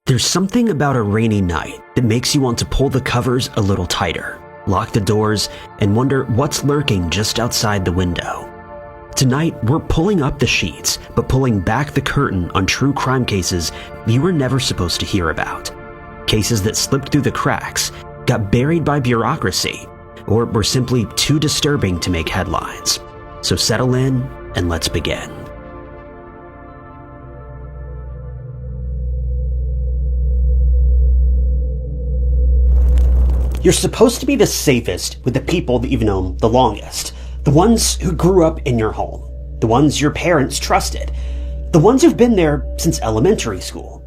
There's something about a rainy night that makes you want to pull the covers a little tighter, lock the doors, and wonder what's lurking just outside the window. Tonight, we're pulling up the sheets, but pulling back the curtain on true crime cases you were never supposed to hear about. Cases that slipped through the cracks, got buried by bureaucracy, or were simply too disturbing to make headlines. So settle in and let's begin. You're supposed to be the safest with the people that you've known the longest. The ones who grew up in your home. The ones your parents trusted. The ones who've been there since elementary school.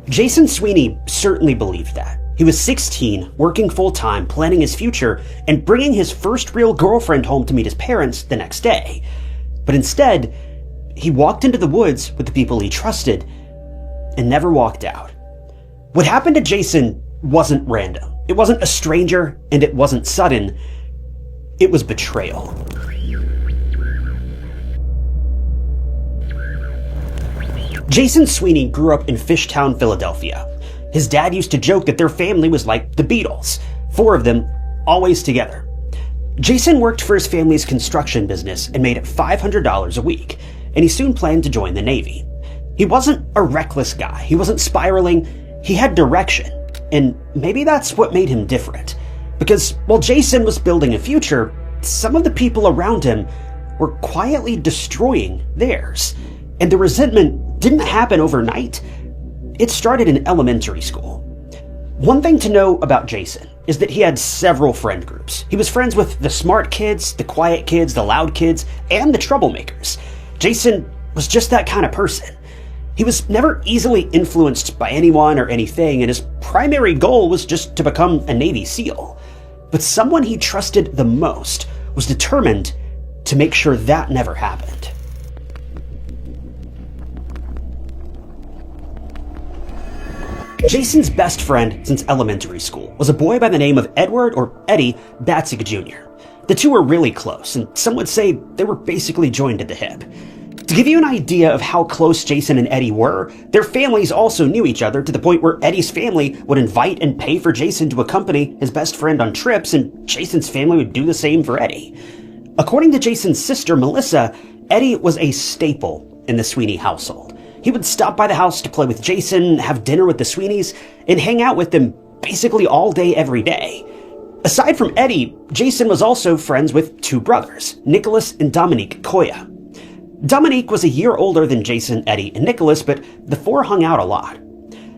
Jason Sweeney certainly believed that. He was 16, working full-time, planning his future, and bringing his first real girlfriend home to meet his parents the next day. But instead, he walked into the woods with the people he trusted and never walked out. What happened to Jason wasn't random. It wasn't a stranger, and it wasn't sudden. It was betrayal. Jason Sweeney grew up in Fishtown, Philadelphia. His dad used to joke that their family was like the Beatles, 4 of them, always together. Jason worked for his family's construction business and made $500 a week, and he soon planned to join the Navy. He wasn't a reckless guy. He wasn't spiraling. He had direction. And maybe that's what made him different. Because while Jason was building a future, some of the people around him were quietly destroying theirs. And the resentment didn't happen overnight. It started in elementary school. One thing to know about Jason is that he had several friend groups. He was friends with the smart kids, the quiet kids, the loud kids, and the troublemakers. Jason was just that kind of person. He was never easily influenced by anyone or anything, and his primary goal was just to become a Navy SEAL. But someone he trusted the most was determined to make sure that never happened. Jason's best friend since elementary school was a boy by the name of Edward, or Eddie, Batzig Jr. The two were really close, and some would say they were basically joined at the hip. To give you an idea of how close Jason and Eddie were, their families also knew each other to the point where Eddie's family would invite and pay for Jason to accompany his best friend on trips, and Jason's family would do the same for Eddie. According to Jason's sister, Melissa, Eddie was a staple in the Sweeney household. He would stop by the house to play with Jason, have dinner with the Sweeneys, and hang out with them basically all day every day. Aside from Eddie, Jason was also friends with 2 brothers, Nicholas and Dominique Koya. Dominique was a year older than Jason, Eddie, and Nicholas, but the 4 hung out a lot.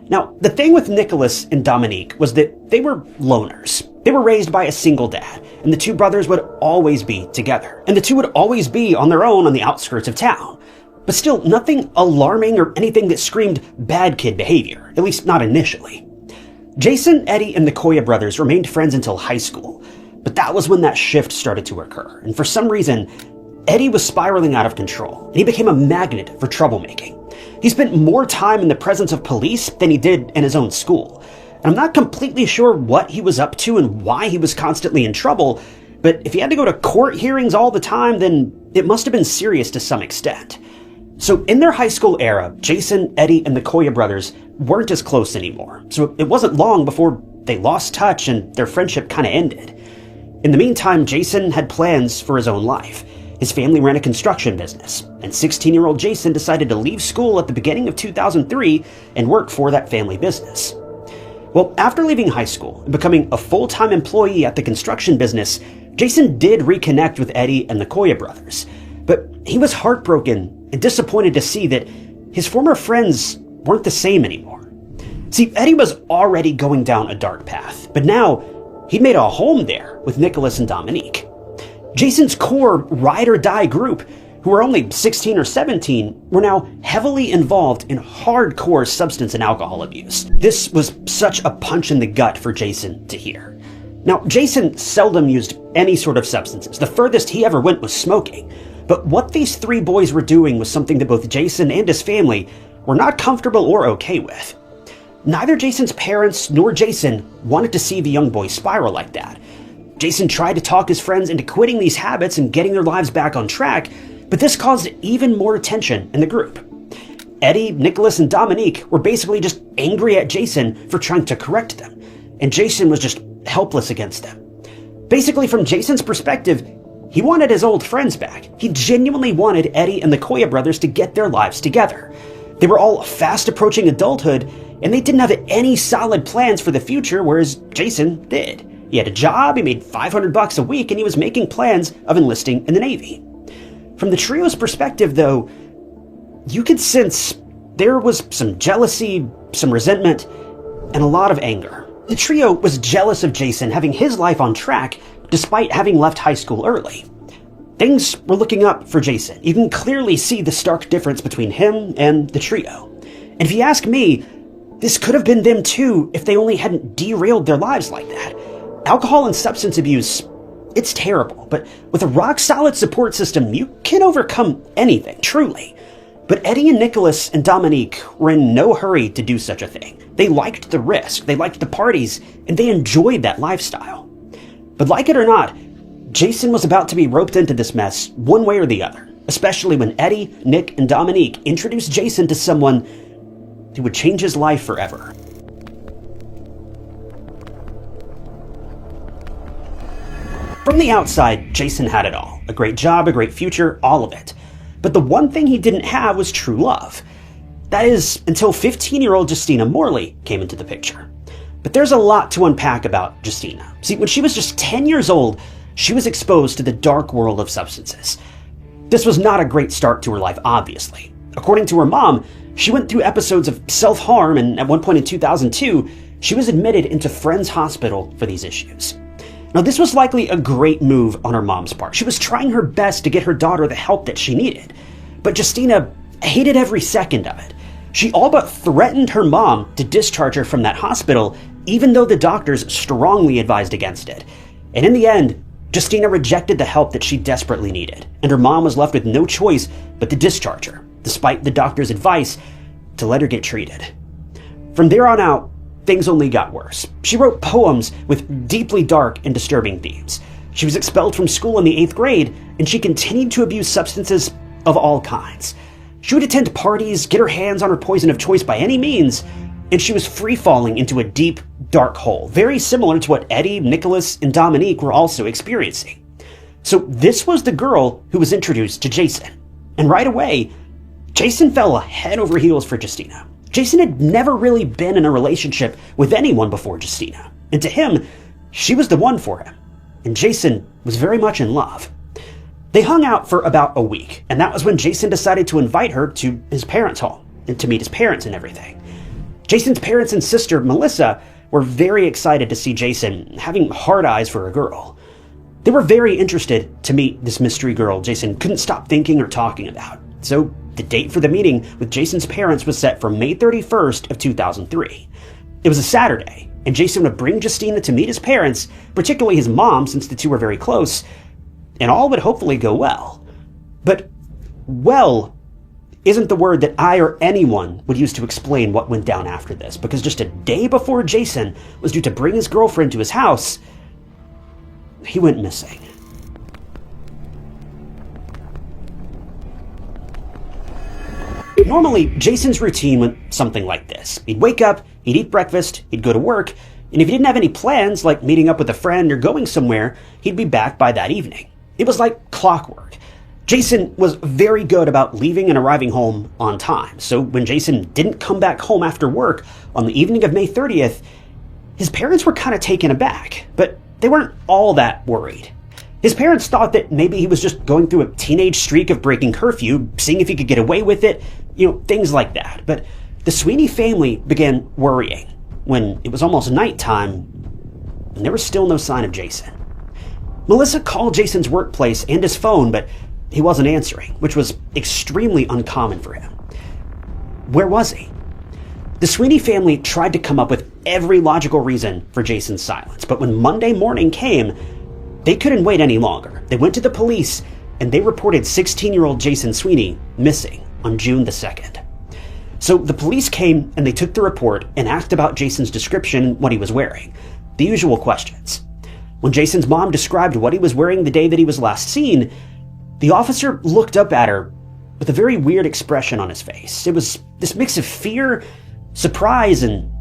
Now, the thing with Nicholas and Dominique was that they were loners. They were raised by a single dad, and the 2 brothers would always be together, and the 2 would always be on their own on the outskirts of town. But still, nothing alarming or anything that screamed bad kid behavior, at least not initially. Jason, Eddie, and the Koya brothers remained friends until high school, but that was when that shift started to occur, and for some reason, Eddie was spiraling out of control, and he became a magnet for troublemaking. He spent more time in the presence of police than he did in his own school. And I'm not completely sure what he was up to and why he was constantly in trouble, but if he had to go to court hearings all the time, then it must have been serious to some extent. So in their high school era, Jason, Eddie, and the Koya brothers weren't as close anymore. So it wasn't long before they lost touch and their friendship kind of ended. In the meantime, Jason had plans for his own life. His family ran a construction business, and 16-year-old Jason decided to leave school at the beginning of 2003 and work for that family business. Well, after leaving high school and becoming a full-time employee at the construction business, Jason did reconnect with Eddie and the Koya brothers, but he was heartbroken and disappointed to see that his former friends weren't the same anymore. See, Eddie was already going down a dark path, but now he'd made a home there with Nicholas and Dominique. Jason's core ride-or-die group, who were only 16 or 17, were now heavily involved in hardcore substance and alcohol abuse. This was such a punch in the gut for Jason to hear. Now, Jason seldom used any sort of substances. The furthest he ever went was smoking. But what these 3 boys were doing was something that both Jason and his family were not comfortable or okay with. Neither Jason's parents nor Jason wanted to see the young boy spiral like that. Jason tried to talk his friends into quitting these habits and getting their lives back on track, but this caused even more tension in the group. Eddie, Nicholas, and Dominique were basically just angry at Jason for trying to correct them, and Jason was just helpless against them. Basically, from Jason's perspective, he wanted his old friends back. He genuinely wanted Eddie and the Koya brothers to get their lives together. They were all fast approaching adulthood, and they didn't have any solid plans for the future, whereas Jason did. He had a job, he made $500 a week, and he was making plans of enlisting in the Navy. From the trio's perspective, though, you could sense there was some jealousy, some resentment, and a lot of anger. The trio was jealous of Jason having his life on track despite having left high school early. Things were looking up for Jason. You can clearly see the stark difference between him and the trio. And if you ask me, this could have been them too if they only hadn't derailed their lives like that. Alcohol and substance abuse, it's terrible, but with a rock-solid support system, you can overcome anything, truly. But Eddie and Nicholas and Dominique were in no hurry to do such a thing. They liked the risk, they liked the parties, and they enjoyed that lifestyle. But like it or not, Jason was about to be roped into this mess one way or the other, especially when Eddie, Nick, and Dominique introduced Jason to someone who would change his life forever. From the outside, Jason had it all. A great job, a great future, all of it. But the one thing he didn't have was true love. That is, until 15-year-old Justina Morley came into the picture. But there's a lot to unpack about Justina. See, when she was just 10 years old, she was exposed to the dark world of substances. This was not a great start to her life, obviously. According to her mom, she went through episodes of self-harm, and at one point in 2002, she was admitted into Friends Hospital for these issues. Now, this was likely a great move on her mom's part. She was trying her best to get her daughter the help that she needed. But Justina hated every second of it. She all but threatened her mom to discharge her from that hospital, even though the doctors strongly advised against it. And in the end, Justina rejected the help that she desperately needed, and her mom was left with no choice but to discharge her, despite the doctor's advice to let her get treated. From there on out, things only got worse. She wrote poems with deeply dark and disturbing themes. She was expelled from school in the 8th grade, and she continued to abuse substances of all kinds. She would attend parties, get her hands on her poison of choice by any means, and she was free-falling into a deep, dark hole, very similar to what Eddie, Nicholas, and Dominique were also experiencing. So this was the girl who was introduced to Jason. And right away, Jason fell head over heels for Justina. Jason had never really been in a relationship with anyone before Justina, and to him, she was the one for him. And Jason was very much in love. They hung out for about a week, and that was when Jason decided to invite her to his parents' home, and to meet his parents and everything. Jason's parents and sister, Melissa, were very excited to see Jason having hard eyes for a girl. They were very interested to meet this mystery girl Jason couldn't stop thinking or talking about. So the date for the meeting with Jason's parents was set for May 31st of 2003. It was a Saturday, and Jason would bring Justina to meet his parents, particularly his mom, since the two were very close, and all would hopefully go well. But well isn't the word that I or anyone would use to explain what went down after this, because just a day before Jason was due to bring his girlfriend to his house, he went missing. Normally, Jason's routine went something like this. He'd wake up, he'd eat breakfast, he'd go to work, and if he didn't have any plans, like meeting up with a friend or going somewhere, he'd be back by that evening. It was like clockwork. Jason was very good about leaving and arriving home on time, so when Jason didn't come back home after work on the evening of May 30th, his parents were kind of taken aback, but they weren't all that worried. His parents thought that maybe he was just going through a teenage streak of breaking curfew, seeing if he could get away with it, things like that. But the Sweeney family began worrying when it was almost nighttime and there was still no sign of Jason. Melissa called Jason's workplace and his phone, but he wasn't answering, which was extremely uncommon for him. Where was he? The Sweeney family tried to come up with every logical reason for Jason's silence, but when Monday morning came, they couldn't wait any longer. They went to the police, and they reported 16-year-old Jason Sweeney missing on June the 2nd. So the police came, and they took the report and asked about Jason's description and what he was wearing. The usual questions. When Jason's mom described what he was wearing the day that he was last seen, the officer looked up at her with a very weird expression on his face. It was this mix of fear, surprise, and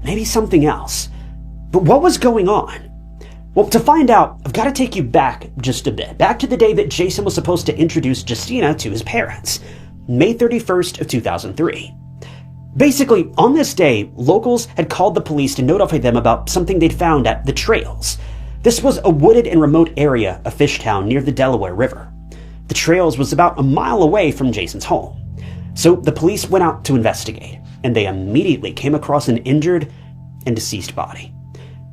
maybe something else. But what was going on? Well, to find out, I've got to take you back just a bit, back to the day that Jason was supposed to introduce Justina to his parents, May 31st of 2003. Basically, on this day, locals had called the police to notify them about something they'd found at the Trails. This was a wooded and remote area of Fishtown near the Delaware River. The Trails was about a mile away from Jason's home. So the police went out to investigate, and they immediately came across an injured and deceased body.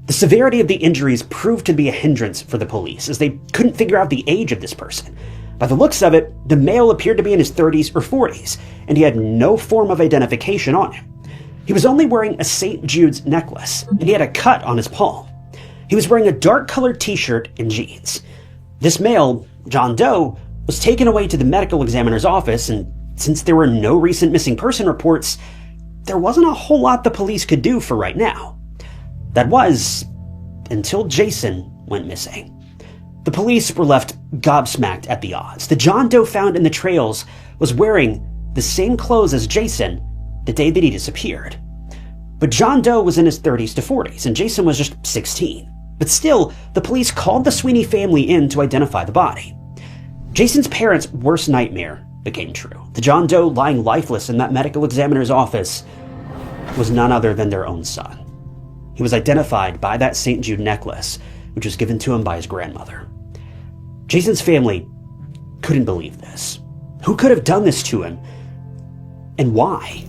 The severity of the injuries proved to be a hindrance for the police, as they couldn't figure out the age of this person. By the looks of it, the male appeared to be in his 30s or 40s, and he had no form of identification on him. He was only wearing a St. Jude's necklace, and he had a cut on his palm. He was wearing a dark-colored t-shirt and jeans. This male, John Doe, was taken away to the medical examiner's office, and since there were no recent missing person reports, there wasn't a whole lot the police could do for right now. That was, until Jason went missing. The police were left gobsmacked at the odds. The John Doe found in the Trails was wearing the same clothes as Jason the day that he disappeared. But John Doe was in his 30s to 40s, and Jason was just 16. But still, the police called the Sweeney family in to identify the body. Jason's parents' worst nightmare became true. The John Doe lying lifeless in that medical examiner's office was none other than their own son. He was identified by that St. Jude necklace, which was given to him by his grandmother. Jason's family couldn't believe this. Who could have done this to him? And why?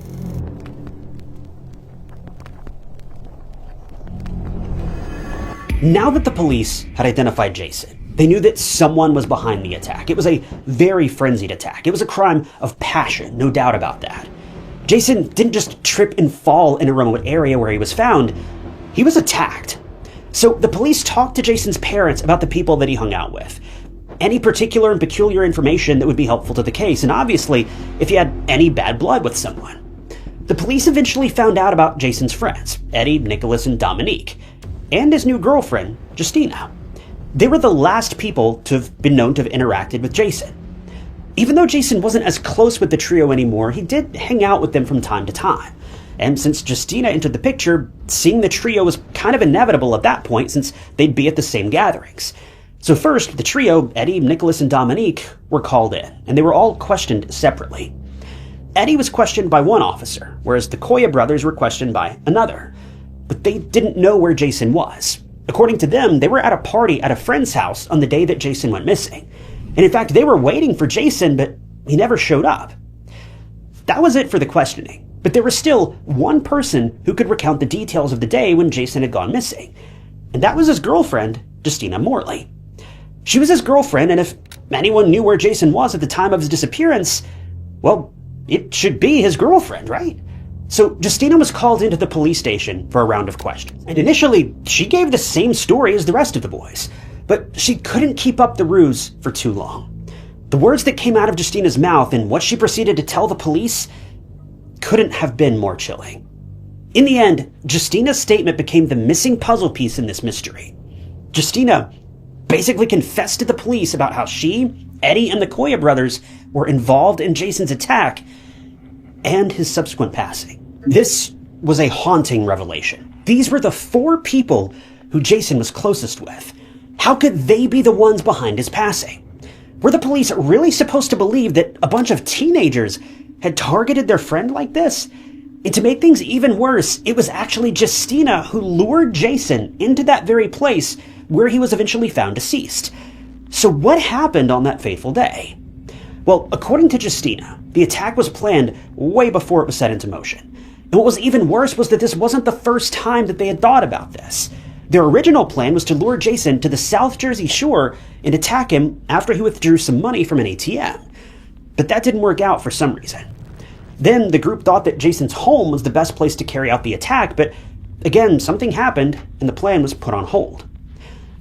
Now that the police had identified Jason, they knew that someone was behind the attack. It was a very frenzied attack. It was a crime of passion, no doubt about that. Jason didn't just trip and fall in a remote area where he was found. He was attacked. So the police talked to Jason's parents about the people that he hung out with. Any particular and peculiar information that would be helpful to the case, and obviously, if he had any bad blood with someone. The police eventually found out about Jason's friends, Eddie, Nicholas, and Dominique, and his new girlfriend, Justina. They were the last people to have been known to have interacted with Jason. Even though Jason wasn't as close with the trio anymore, he did hang out with them from time to time. And since Justina entered the picture, seeing the trio was kind of inevitable at that point since they'd be at the same gatherings. So first, the trio, Eddie, Nicholas, and Dominique, were called in, and they were all questioned separately. Eddie was questioned by one officer, whereas the Koya brothers were questioned by another. But they didn't know where Jason was. According to them, they were at a party at a friend's house on the day that Jason went missing. And in fact, they were waiting for Jason, but he never showed up. That was it for the questioning. But there was still one person who could recount the details of the day when Jason had gone missing. And that was his girlfriend, Justina Morley. She was his girlfriend, and if anyone knew where Jason was at the time of his disappearance, well, it should be his girlfriend, right? So Justina was called into the police station for a round of questions. And initially, she gave the same story as the rest of the boys. But she couldn't keep up the ruse for too long. The words that came out of Justina's mouth and what she proceeded to tell the police couldn't have been more chilling. In the end, Justina's statement became the missing puzzle piece in this mystery. Justina basically confessed to the police about how she, Eddie, and the Koya brothers were involved in Jason's attack and his subsequent passing. This was a haunting revelation. These were the four people who Jason was closest with. How could they be the ones behind his passing? Were the police really supposed to believe that a bunch of teenagers had targeted their friend like this? And to make things even worse, it was actually Justina who lured Jason into that very place where he was eventually found deceased. So what happened on that fateful day? Well, according to Justina, the attack was planned way before it was set into motion. And what was even worse was that this wasn't the first time that they had thought about this. Their original plan was to lure Jason to the South Jersey shore and attack him after he withdrew some money from an ATM. But that didn't work out for some reason. Then the group thought that Jason's home was the best place to carry out the attack, but again, something happened and the plan was put on hold.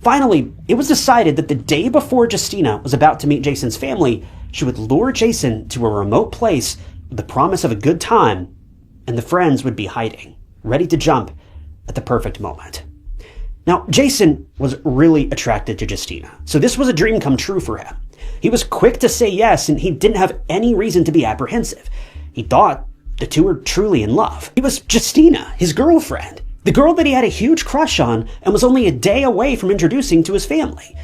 Finally, it was decided that the day before Justina was about to meet Jason's family, she would lure Jason to a remote place with the promise of a good time, and the friends would be hiding, ready to jump at the perfect moment. Now, Jason was really attracted to Justina, so this was a dream come true for him. He was quick to say yes, and he didn't have any reason to be apprehensive. He thought the two were truly in love. It was Justina, his girlfriend, the girl that he had a huge crush on and was only a day away from introducing to his family.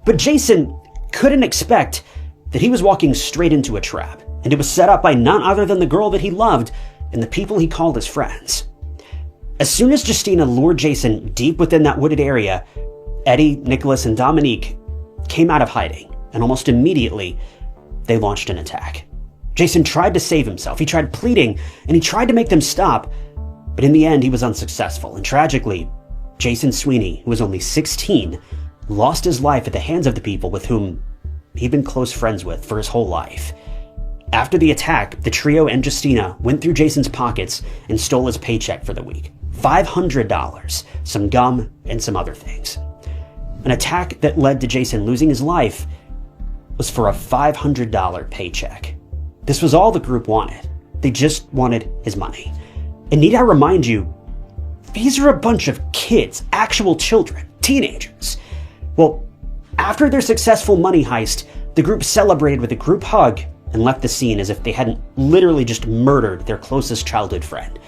But Jason couldn't expect that he was walking straight into a trap, and it was set up by none other than the girl that he loved and the people he called his friends. As soon as Justina lured Jason deep within that wooded area, Eddie, Nicholas, and Dominique came out of hiding, and almost immediately, they launched an attack. Jason tried to save himself. He tried pleading, and he tried to make them stop, but in the end, he was unsuccessful. And tragically, Jason Sweeney, who was only 16, lost his life at the hands of the people with whom he'd been close friends with for his whole life. After the attack, the trio and Justina went through Jason's pockets and stole his paycheck for the week. $500, some gum, and some other things. An attack that led to Jason losing his life was for a $500 paycheck. This was all the group wanted. They just wanted his money. And need I remind you, these are a bunch of kids, actual children, teenagers. Well, after their successful money heist, the group celebrated with a group hug and left the scene as if they hadn't literally just murdered their closest childhood friend.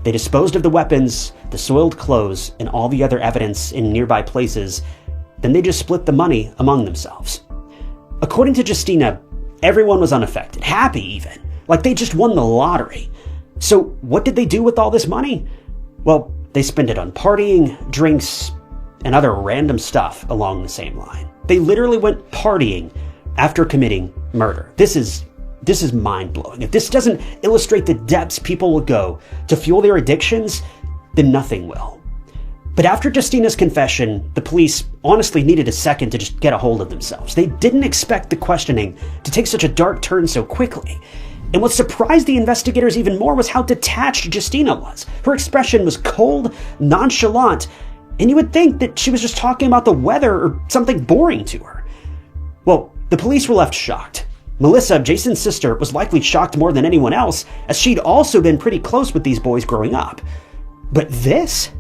They disposed of the weapons, the soiled clothes, and all the other evidence in nearby places. Then they just split the money among themselves. According to Justina, everyone was unaffected, happy even, like they just won the lottery. So what did they do with all this money? Well, they spent it on partying, drinks, and other random stuff along the same line. They literally went partying after committing murder. This is mind-blowing. If this doesn't illustrate the depths people will go to fuel their addictions, then nothing will. But after Justina's confession, the police honestly needed a second to just get a hold of themselves. They didn't expect the questioning to take such a dark turn so quickly. And what surprised the investigators even more was how detached Justina was. Her expression was cold, nonchalant, and you would think that she was just talking about the weather or something boring to her. Well, the police were left shocked. Melissa, Jason's sister, was likely shocked more than anyone else, as she'd also been pretty close with these boys growing up. But this?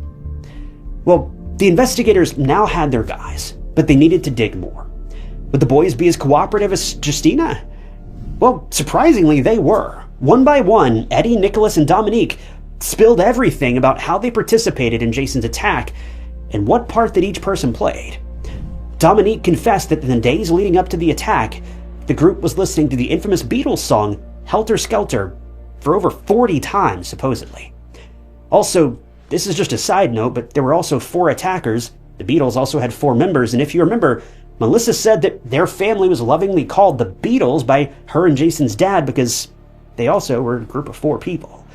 Well, the investigators now had their guys, but they needed to dig more. Would the boys be as cooperative as Justina? Well, surprisingly, they were. One by one, Eddie, Nicholas, and Dominique spilled everything about how they participated in Jason's attack and what part that each person played. Dominique confessed that in the days leading up to the attack, the group was listening to the infamous Beatles song, Helter Skelter, for over 40 times, supposedly. Also, this is just a side note, but there were also 4 attackers. The Beatles also had 4 members, and if you remember, Melissa said that their family was lovingly called the Beatles by her and Jason's dad because they also were a group of 4 people.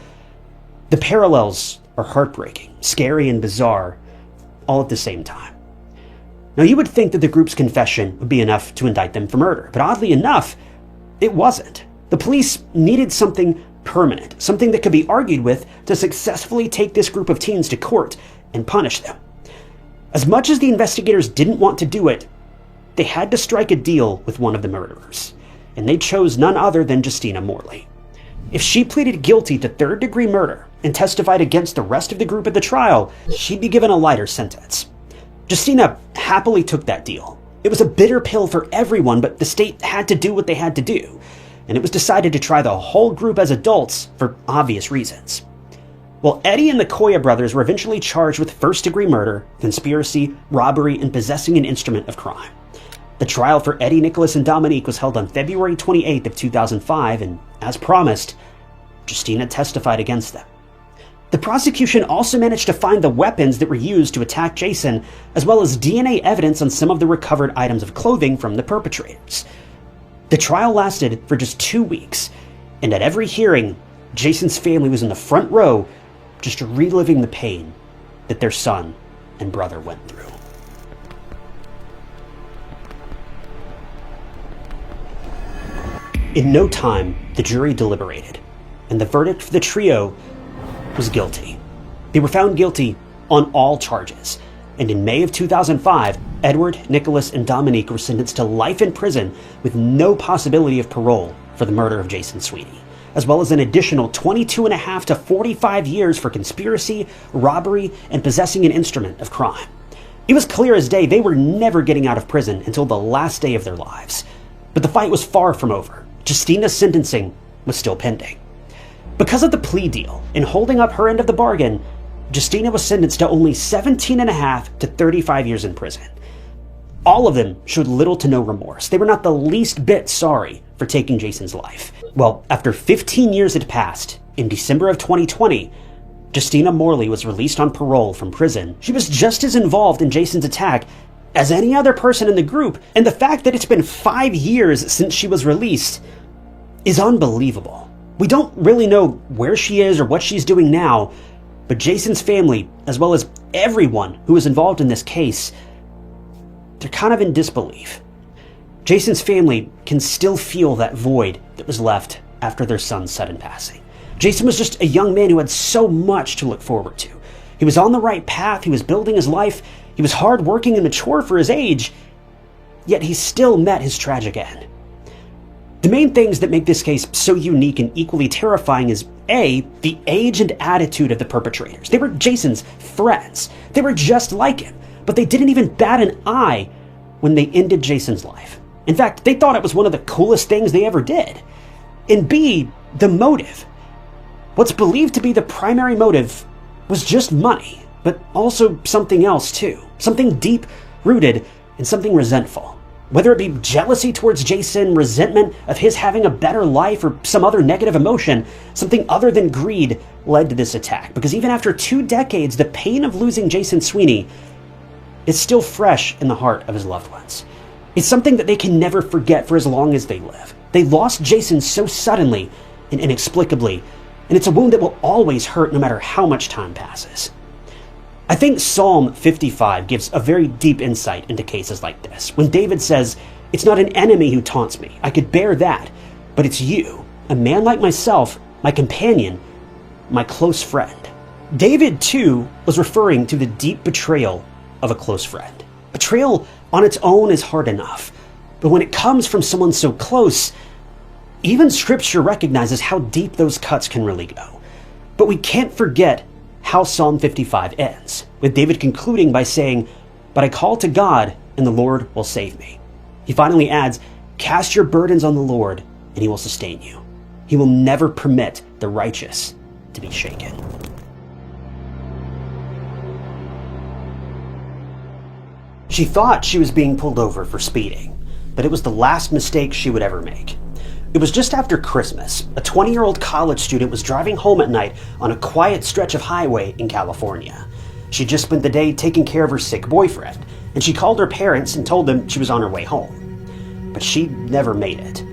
The parallels are heartbreaking, scary, and bizarre, all at the same time. Now, you would think that the group's confession would be enough to indict them for murder, but oddly enough, it wasn't. The police needed something permanent, something that could be argued with to successfully take this group of teens to court and punish them. As much as the investigators didn't want to do it, they had to strike a deal with one of the murderers, and they chose none other than Justina Morley. If she pleaded guilty to third-degree murder and testified against the rest of the group at the trial, she'd be given a lighter sentence. Justina happily took that deal. It was a bitter pill for everyone, but the state had to do what they had to do, and it was decided to try the whole group as adults for obvious reasons. Well, Eddie and the Coya brothers were eventually charged with first-degree murder, conspiracy, robbery, and possessing an instrument of crime. The trial for Eddie, Nicholas, and Dominique was held on February 28th of 2005, and as promised, Justina testified against them. The prosecution also managed to find the weapons that were used to attack Jason, as well as DNA evidence on some of the recovered items of clothing from the perpetrators. The trial lasted for just 2 weeks, and at every hearing, Jason's family was in the front row, just reliving the pain that their son and brother went through. In no time, the jury deliberated, and the verdict for the trio was guilty. They were found guilty on all charges, and in May of 2005, Edward, Nicholas, and Dominique were sentenced to life in prison with no possibility of parole for the murder of Jason Sweeney, as well as an additional 22.5 to 45 years for conspiracy, robbery, and possessing an instrument of crime. It was clear as day they were never getting out of prison until the last day of their lives. But the fight was far from over. Justina's sentencing was still pending. Because of the plea deal and holding up her end of the bargain, Justina was sentenced to only 17.5 to 35 years in prison. All of them showed little to no remorse. They were not the least bit sorry for taking Jason's life. Well, after 15 years had passed, in December of 2020, Justina Morley was released on parole from prison. She was just as involved in Jason's attack as any other person in the group, and the fact that it's been 5 years since she was released is unbelievable. We don't really know where she is or what she's doing now, but Jason's family, as well as everyone who was involved in this case, they're kind of in disbelief. Jason's family can still feel that void that was left after their son's sudden passing. Jason was just a young man who had so much to look forward to. He was on the right path, he was building his life, he was hardworking and mature for his age, yet he still met his tragic end. The main things that make this case so unique and equally terrifying is A, the age and attitude of the perpetrators. They were Jason's friends. They were just like him, but they didn't even bat an eye when they ended Jason's life. In fact, they thought it was one of the coolest things they ever did. And B, the motive. What's believed to be the primary motive was just money, but also something else too. Something deep-rooted and something resentful. Whether it be jealousy towards Jason, resentment of his having a better life, or some other negative emotion, something other than greed led to this attack. Because even after 2 decades, the pain of losing Jason Sweeney is still fresh in the heart of his loved ones. It's something that they can never forget for as long as they live. They lost Jason so suddenly and inexplicably, and it's a wound that will always hurt no matter how much time passes. I think Psalm 55 gives a very deep insight into cases like this. When David says, "It's not an enemy who taunts me. I could bear that. But it's you, a man like myself, my companion, my close friend." David, too, was referring to the deep betrayal of a close friend. Betrayal on its own is hard enough. But when it comes from someone so close, even Scripture recognizes how deep those cuts can really go. But we can't forget how Psalm 55 ends, with David concluding by saying, "But I call to God, and the Lord will save me." He finally adds, "Cast your burdens on the Lord, and he will sustain you. He will never permit the righteous to be shaken." She thought she was being pulled over for speeding, but it was the last mistake she would ever make. It was just after Christmas. A 20-year-old college student was driving home at night on a quiet stretch of highway in California. She just spent the day taking care of her sick boyfriend, and she called her parents and told them she was on her way home. But she never made it.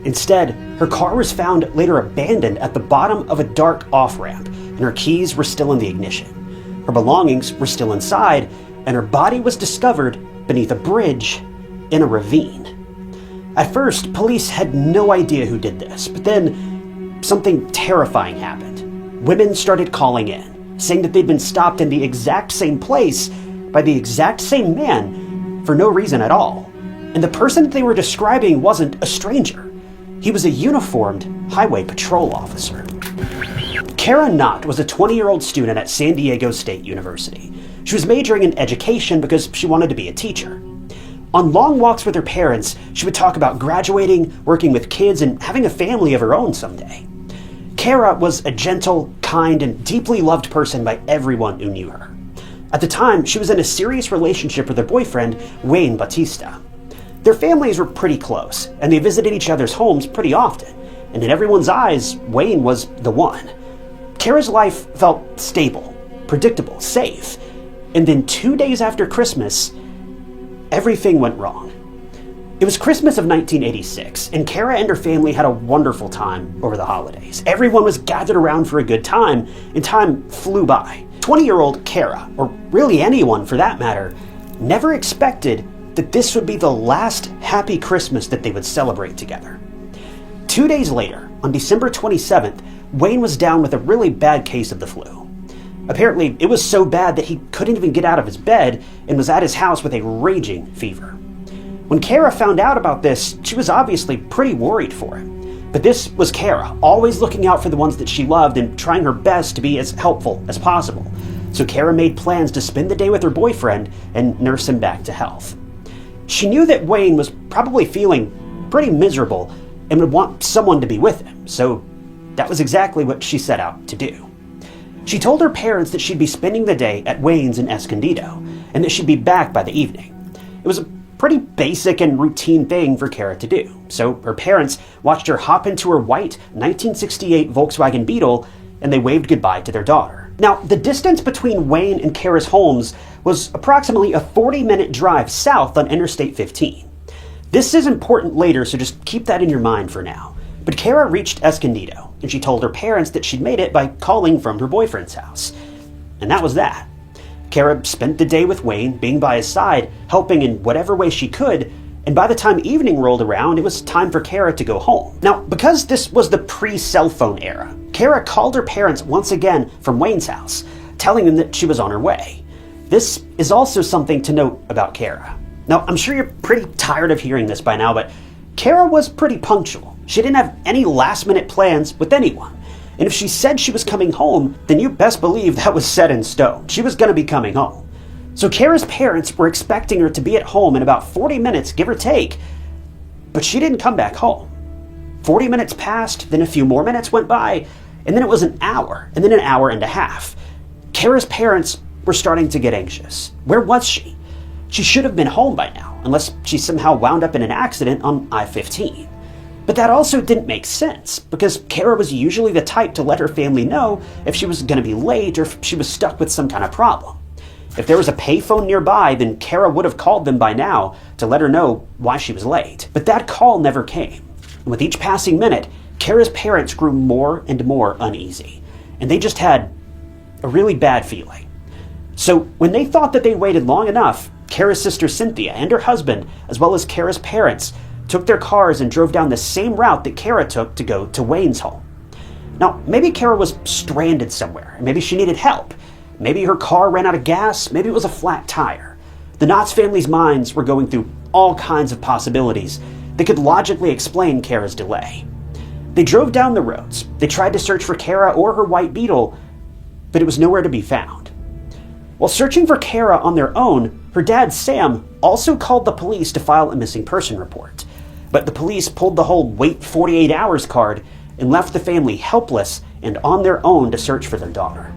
Instead, her car was found later abandoned at the bottom of a dark off-ramp, and her keys were still in the ignition. Her belongings were still inside, and her body was discovered beneath a bridge in a ravine. At first, police had no idea who did this, but then something terrifying happened. Women started calling in, saying that they'd been stopped in the exact same place by the exact same man for no reason at all. And the person that they were describing wasn't a stranger. He was a uniformed highway patrol officer. Kara Knott was a 20-year-old student at San Diego State University. She was majoring in education because she wanted to be a teacher. On long walks with her parents, she would talk about graduating, working with kids, and having a family of her own someday. Kara was a gentle, kind, and deeply loved person by everyone who knew her. At the time, she was in a serious relationship with her boyfriend, Wayne Bautista. Their families were pretty close, and they visited each other's homes pretty often, and in everyone's eyes, Wayne was the one. Kara's life felt stable, predictable, safe, and then 2 days after Christmas, everything went wrong. It was Christmas of 1986, and Kara and her family had a wonderful time over the holidays. Everyone was gathered around for a good time, and time flew by. 20-year-old Kara, or really anyone for that matter, never expected that this would be the last happy Christmas that they would celebrate together. 2 days later, on December 27th, Wayne was down with a really bad case of the flu. Apparently, it was so bad that he couldn't even get out of his bed and was at his house with a raging fever. When Kara found out about this, she was obviously pretty worried for him. But this was Kara, always looking out for the ones that she loved and trying her best to be as helpful as possible. So Kara made plans to spend the day with her boyfriend and nurse him back to health. She knew that Wayne was probably feeling pretty miserable and would want someone to be with him, so that was exactly what she set out to do. She told her parents that she'd be spending the day at Wayne's in Escondido, and that she'd be back by the evening. It was a pretty basic and routine thing for Kara to do, so her parents watched her hop into her white 1968 Volkswagen Beetle, and they waved goodbye to their daughter. Now, the distance between Wayne and Kara's homes was approximately a 40-minute drive south on Interstate 15. This is important later, so just keep that in your mind for now. But Kara reached Escondido, and she told her parents that she'd made it by calling from her boyfriend's house. And that was that. Kara spent the day with Wayne, being by his side, helping in whatever way she could, and by the time evening rolled around, it was time for Kara to go home. Now, because this was the pre-cell phone era, Kara called her parents once again from Wayne's house, telling them that she was on her way. This is also something to note about Kara. Now, I'm sure you're pretty tired of hearing this by now, but Kara was pretty punctual. She didn't have any last-minute plans with anyone. And if she said she was coming home, then you best believe that was set in stone. She was going to be coming home. So Kara's parents were expecting her to be at home in about 40 minutes, give or take. But she didn't come back home. 40 minutes passed, then a few more minutes went by, and then it was an hour, and then an hour and a half. Kara's parents were starting to get anxious. Where was she? She should have been home by now, unless she somehow wound up in an accident on I-15. But that also didn't make sense, because Kara was usually the type to let her family know if she was going to be late or if she was stuck with some kind of problem. If there was a payphone nearby, then Kara would have called them by now to let her know why she was late. But that call never came. And with each passing minute, Kara's parents grew more and more uneasy, and they just had a really bad feeling. So when they thought that they waited long enough, Kara's sister Cynthia and her husband, as well as Kara's parents, took their cars and drove down the same route that Kara took to go to Wayne's home. Now, maybe Kara was stranded somewhere, and maybe she needed help. Maybe her car ran out of gas, maybe it was a flat tire. The Knotts family's minds were going through all kinds of possibilities that could logically explain Kara's delay. They drove down the roads. They tried to search for Kara or her white Beetle, but it was nowhere to be found. While searching for Kara on their own, her dad, Sam, also called the police to file a missing person report. But the police pulled the whole wait 48 hours card and left the family helpless and on their own to search for their daughter.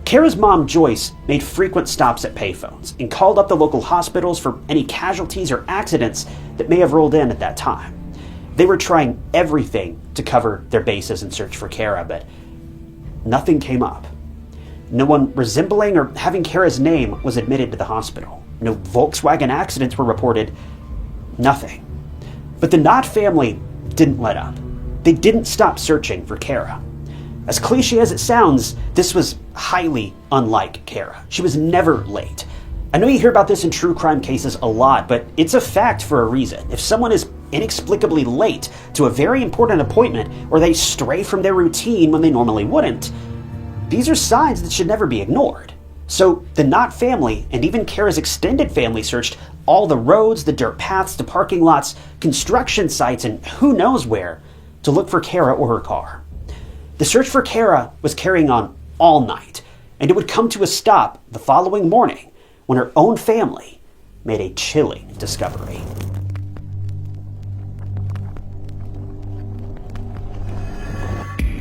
Kara's mom, Joyce, made frequent stops at payphones and called up the local hospitals for any casualties or accidents that may have rolled in at that time. They were trying everything to cover their bases and search for Kara, but nothing came up. No one resembling or having Kara's name was admitted to the hospital. No Volkswagen accidents were reported. Nothing. But the Knott family didn't let up. They didn't stop searching for Kara. As cliche as it sounds, this was highly unlike Kara. She was never late. I know you hear about this in true crime cases a lot, but it's a fact for a reason. If someone is inexplicably late to a very important appointment, or they stray from their routine when they normally wouldn't, these are signs that should never be ignored. So the Knott family, and even Kara's extended family, searched all the roads, the dirt paths, the parking lots, construction sites, and who knows where to look for Kara or her car. The search for Kara was carrying on all night, and it would come to a stop the following morning when her own family made a chilling discovery.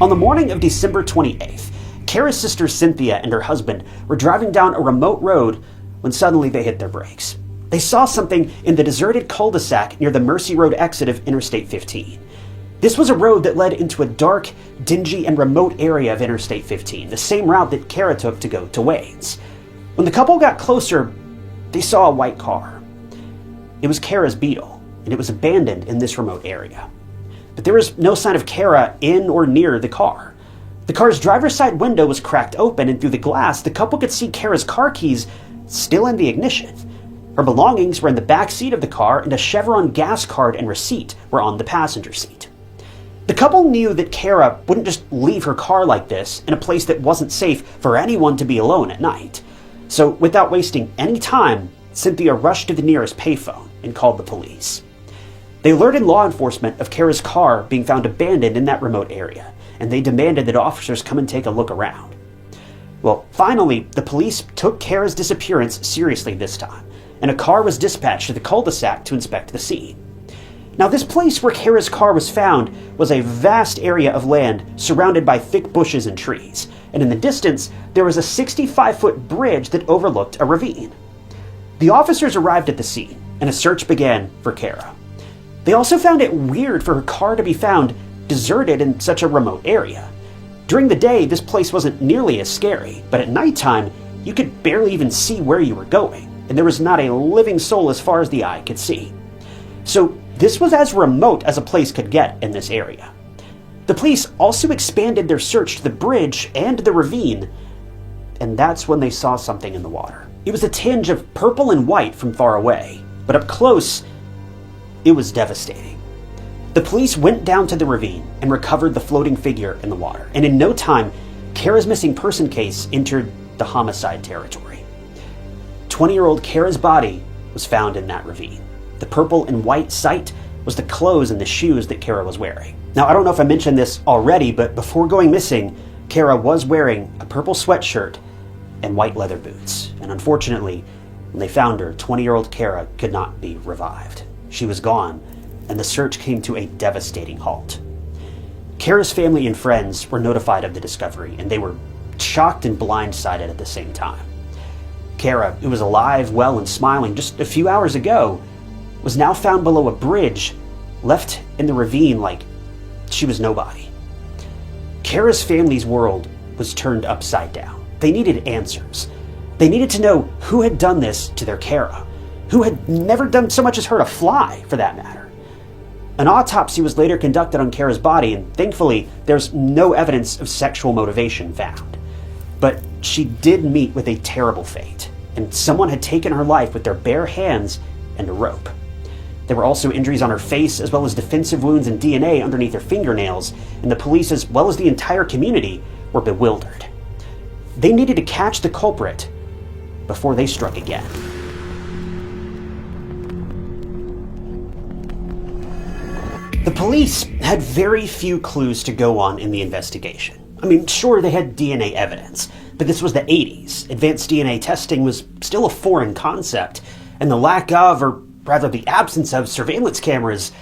On the morning of December 28th, Kara's sister Cynthia and her husband were driving down a remote road when suddenly they hit their brakes. They saw something in the deserted cul-de-sac near the Mercy Road exit of Interstate 15. This was a road that led into a dark, dingy, and remote area of Interstate 15, the same route that Kara took to go to Wayne's. When the couple got closer, they saw a white car. It was Kara's Beetle, and it was abandoned in this remote area. But there was no sign of Kara in or near the car. The car's driver's side window was cracked open, and through the glass, the couple could see Kara's car keys still in the ignition. Her belongings were in the back seat of the car, and a Chevron gas card and receipt were on the passenger seat. The couple knew that Kara wouldn't just leave her car like this in a place that wasn't safe for anyone to be alone at night. So without wasting any time, Cynthia rushed to the nearest payphone and called the police. They alerted law enforcement of Kara's car being found abandoned in that remote area, and they demanded that officers come and take a look around. Well, finally, the police took Kara's disappearance seriously this time, and a car was dispatched to the cul-de-sac to inspect the scene. Now, this place where Kara's car was found was a vast area of land surrounded by thick bushes and trees, and in the distance, there was a 65-foot bridge that overlooked a ravine. The officers arrived at the scene, and a search began for Kara. They also found it weird for her car to be found deserted in such a remote area. During the day, this place wasn't nearly as scary, but at nighttime, you could barely even see where you were going, and there was not a living soul as far as the eye could see. So this was as remote as a place could get in this area. The police also expanded their search to the bridge and the ravine, and that's when they saw something in the water. It was a tinge of purple and white from far away, but up close, it was devastating. The police went down to the ravine and recovered the floating figure in the water, and in no time, Kara's missing person case entered the homicide territory. 20-year-old Kara's body was found in that ravine. The purple and white sight was the clothes and the shoes that Kara was wearing. Now, I don't know if I mentioned this already, but before going missing, Kara was wearing a purple sweatshirt and white leather boots. And unfortunately, when they found her, 20-year-old Kara could not be revived. She was gone, and the search came to a devastating halt. Kara's family and friends were notified of the discovery, and they were shocked and blindsided at the same time. Kara, who was alive, well, and smiling just a few hours ago, was now found below a bridge, left in the ravine like she was nobody. Kara's family's world was turned upside down. They needed answers. They needed to know who had done this to their Kara, who had never done so much as hurt a fly, for that matter. An autopsy was later conducted on Kara's body, and thankfully, there's no evidence of sexual motivation found. But she did meet with a terrible fate, and someone had taken her life with their bare hands and a rope. There were also injuries on her face, as well as defensive wounds and DNA underneath her fingernails, and the police, as well as the entire community, were bewildered. They needed to catch the culprit before they struck again. The police had very few clues to go on in the investigation. I mean, sure, they had DNA evidence, but this was the 80s. Advanced DNA testing was still a foreign concept, and the lack of, or rather the absence of, surveillance cameras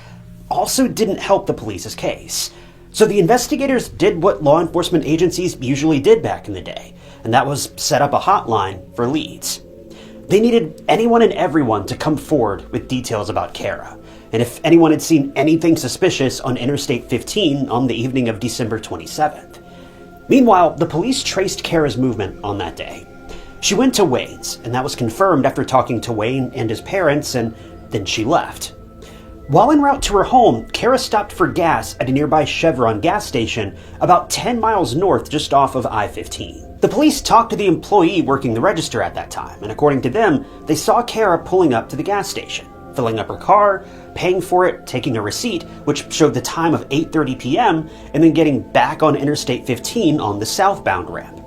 also didn't help the police's case. So the investigators did what law enforcement agencies usually did back in the day, and that was set up a hotline for leads. They needed anyone and everyone to come forward with details about Kara, and if anyone had seen anything suspicious on Interstate 15 on the evening of December 27th. Meanwhile, the police traced Kara's movement on that day. She went to Wayne's, and that was confirmed after talking to Wayne and his parents, and then she left. While en route to her home, Kara stopped for gas at a nearby Chevron gas station about 10 miles north just off of I-15. The police talked to the employee working the register at that time, and according to them, they saw Kara pulling up to the gas station, filling up her car, paying for it, taking a receipt, which showed the time of 8:30 p.m., and then getting back on Interstate 15 on the southbound ramp.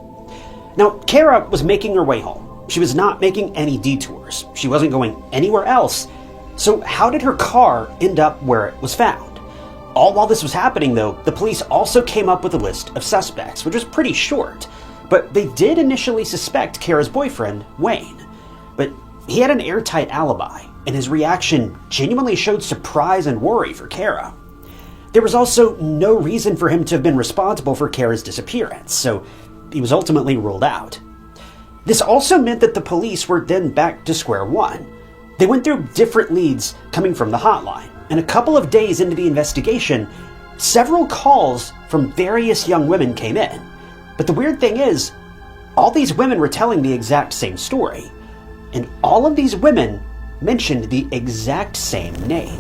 Now, Kara was making her way home. She was not making any detours. She wasn't going anywhere else. So how did her car end up where it was found? All while this was happening, though, the police also came up with a list of suspects, which was pretty short. But they did initially suspect Kara's boyfriend, Wayne. But he had an airtight alibi, and his reaction genuinely showed surprise and worry for Kara. There was also no reason for him to have been responsible for Kara's disappearance, so he was ultimately ruled out. This also meant that the police were then back to square one. They went through different leads coming from the hotline, and a couple of days into the investigation, several calls from various young women came in. But the weird thing is, all these women were telling the exact same story, and all of these women mentioned the exact same name.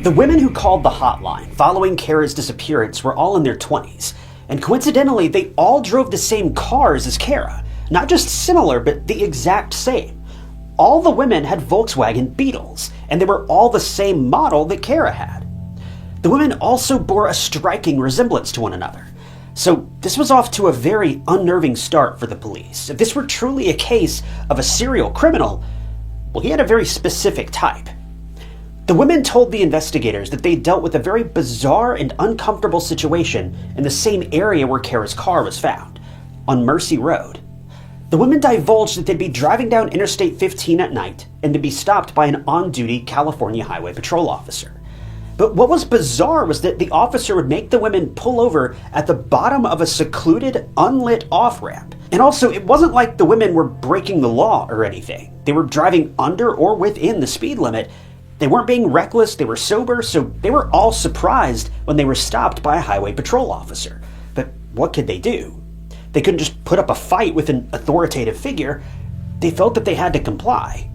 The women who called the hotline following Kara's disappearance were all in their 20s, and coincidentally, they all drove the same cars as Kara. Not just similar, but the exact same. All the women had Volkswagen Beetles, and they were all the same model that Kara had. The women also bore a striking resemblance to one another. So this was off to a very unnerving start for the police. If this were truly a case of a serial criminal, well, he had a very specific type. The women told the investigators that they dealt with a very bizarre and uncomfortable situation in the same area where Kara's car was found, on Mercy Road. The women divulged that they'd be driving down Interstate 15 at night and to be stopped by an on-duty California Highway Patrol officer. But what was bizarre was that the officer would make the women pull over at the bottom of a secluded, unlit off-ramp. And also, it wasn't like the women were breaking the law or anything. They were driving under or within the speed limit. They weren't being reckless, they were sober, so they were all surprised when they were stopped by a highway patrol officer. But what could they do? They couldn't just put up a fight with an authoritative figure. They felt that they had to comply.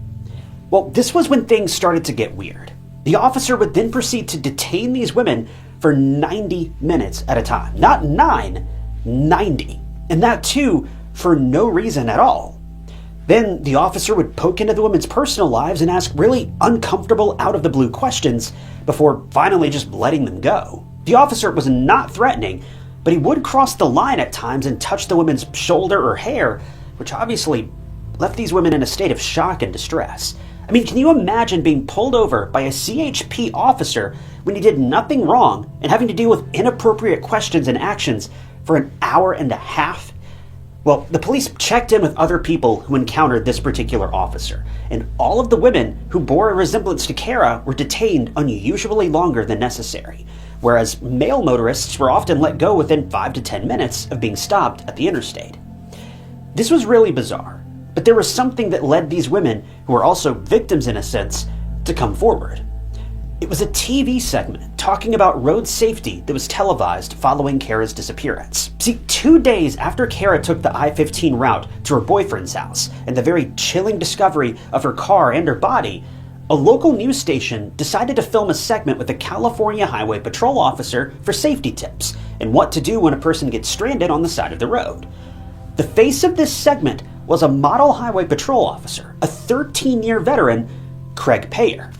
Well, this was when things started to get weird. The officer would then proceed to detain these women for 90 minutes at a time. Not 9, 90. And that too, for no reason at all. Then the officer would poke into the women's personal lives and ask really uncomfortable, out-of-the-blue questions before finally just letting them go. The officer was not threatening, but he would cross the line at times and touch the women's shoulder or hair, which obviously left these women in a state of shock and distress. I mean, can you imagine being pulled over by a CHP officer when you did nothing wrong and having to deal with inappropriate questions and actions for an hour and a half? Well, the police checked in with other people who encountered this particular officer, and all of the women who bore a resemblance to Kara were detained unusually longer than necessary, whereas male motorists were often let go within 5 to 10 minutes of being stopped at the interstate. This was really bizarre. But there was something that led these women, who were also victims in a sense, to come forward. It was a TV segment talking about road safety that was televised following Kara's disappearance. See, 2 days after Kara took the I-15 route to her boyfriend's house and the very chilling discovery of her car and her body, a local news station decided to film a segment with a California Highway Patrol officer for safety tips and what to do when a person gets stranded on the side of the road. The face of this segment was a model highway patrol officer, a 13-year veteran, Craig Payer.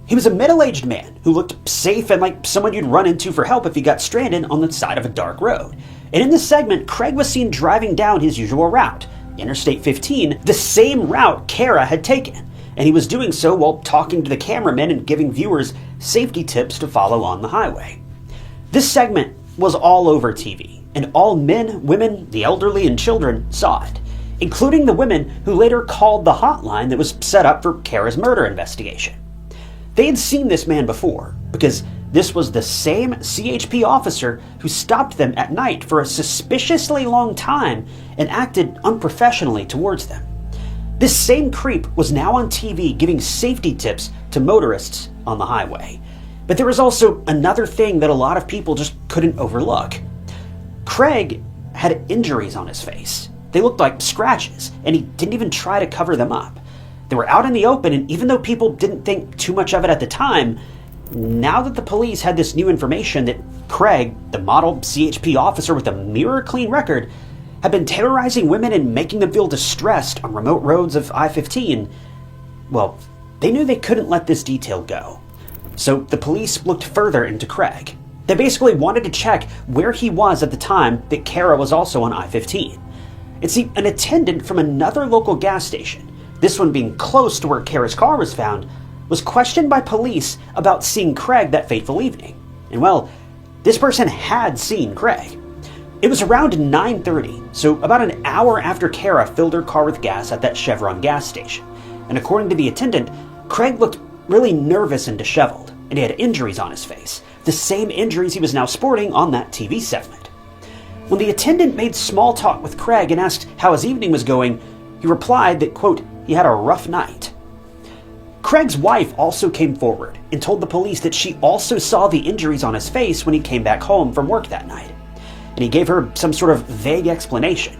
He was a middle-aged man who looked safe and like someone you'd run into for help if you got stranded on the side of a dark road. And in this segment, Craig was seen driving down his usual route, Interstate 15, the same route Kara had taken. And he was doing so while talking to the cameramen and giving viewers safety tips to follow on the highway. This segment was all over TV, and all men, women, the elderly, and children saw it, including the women who later called the hotline that was set up for Kara's murder investigation. They had seen this man before, because this was the same CHP officer who stopped them at night for a suspiciously long time and acted unprofessionally towards them. This same creep was now on TV giving safety tips to motorists on the highway. But there was also another thing that a lot of people just couldn't overlook. Craig had injuries on his face. They looked like scratches, and he didn't even try to cover them up. They were out in the open, and even though people didn't think too much of it at the time, now that the police had this new information that Craig, the model CHP officer with a mirror-clean record, had been terrorizing women and making them feel distressed on remote roads of I-15, well, they knew they couldn't let this detail go. So the police looked further into Craig. They basically wanted to check where he was at the time that Kara was also on I-15. And see, an attendant from another local gas station, this one being close to where Kara's car was found, was questioned by police about seeing Craig that fateful evening. And well, this person had seen Craig. It was around 9:30, so about an hour after Kara filled her car with gas at that Chevron gas station. And according to the attendant, Craig looked really nervous and disheveled, and he had injuries on his face, the same injuries he was now sporting on that TV segment. When the attendant made small talk with Craig and asked how his evening was going, he replied that, quote, he had a rough night. Craig's wife also came forward and told the police that she also saw the injuries on his face when he came back home from work that night, and he gave her some sort of vague explanation.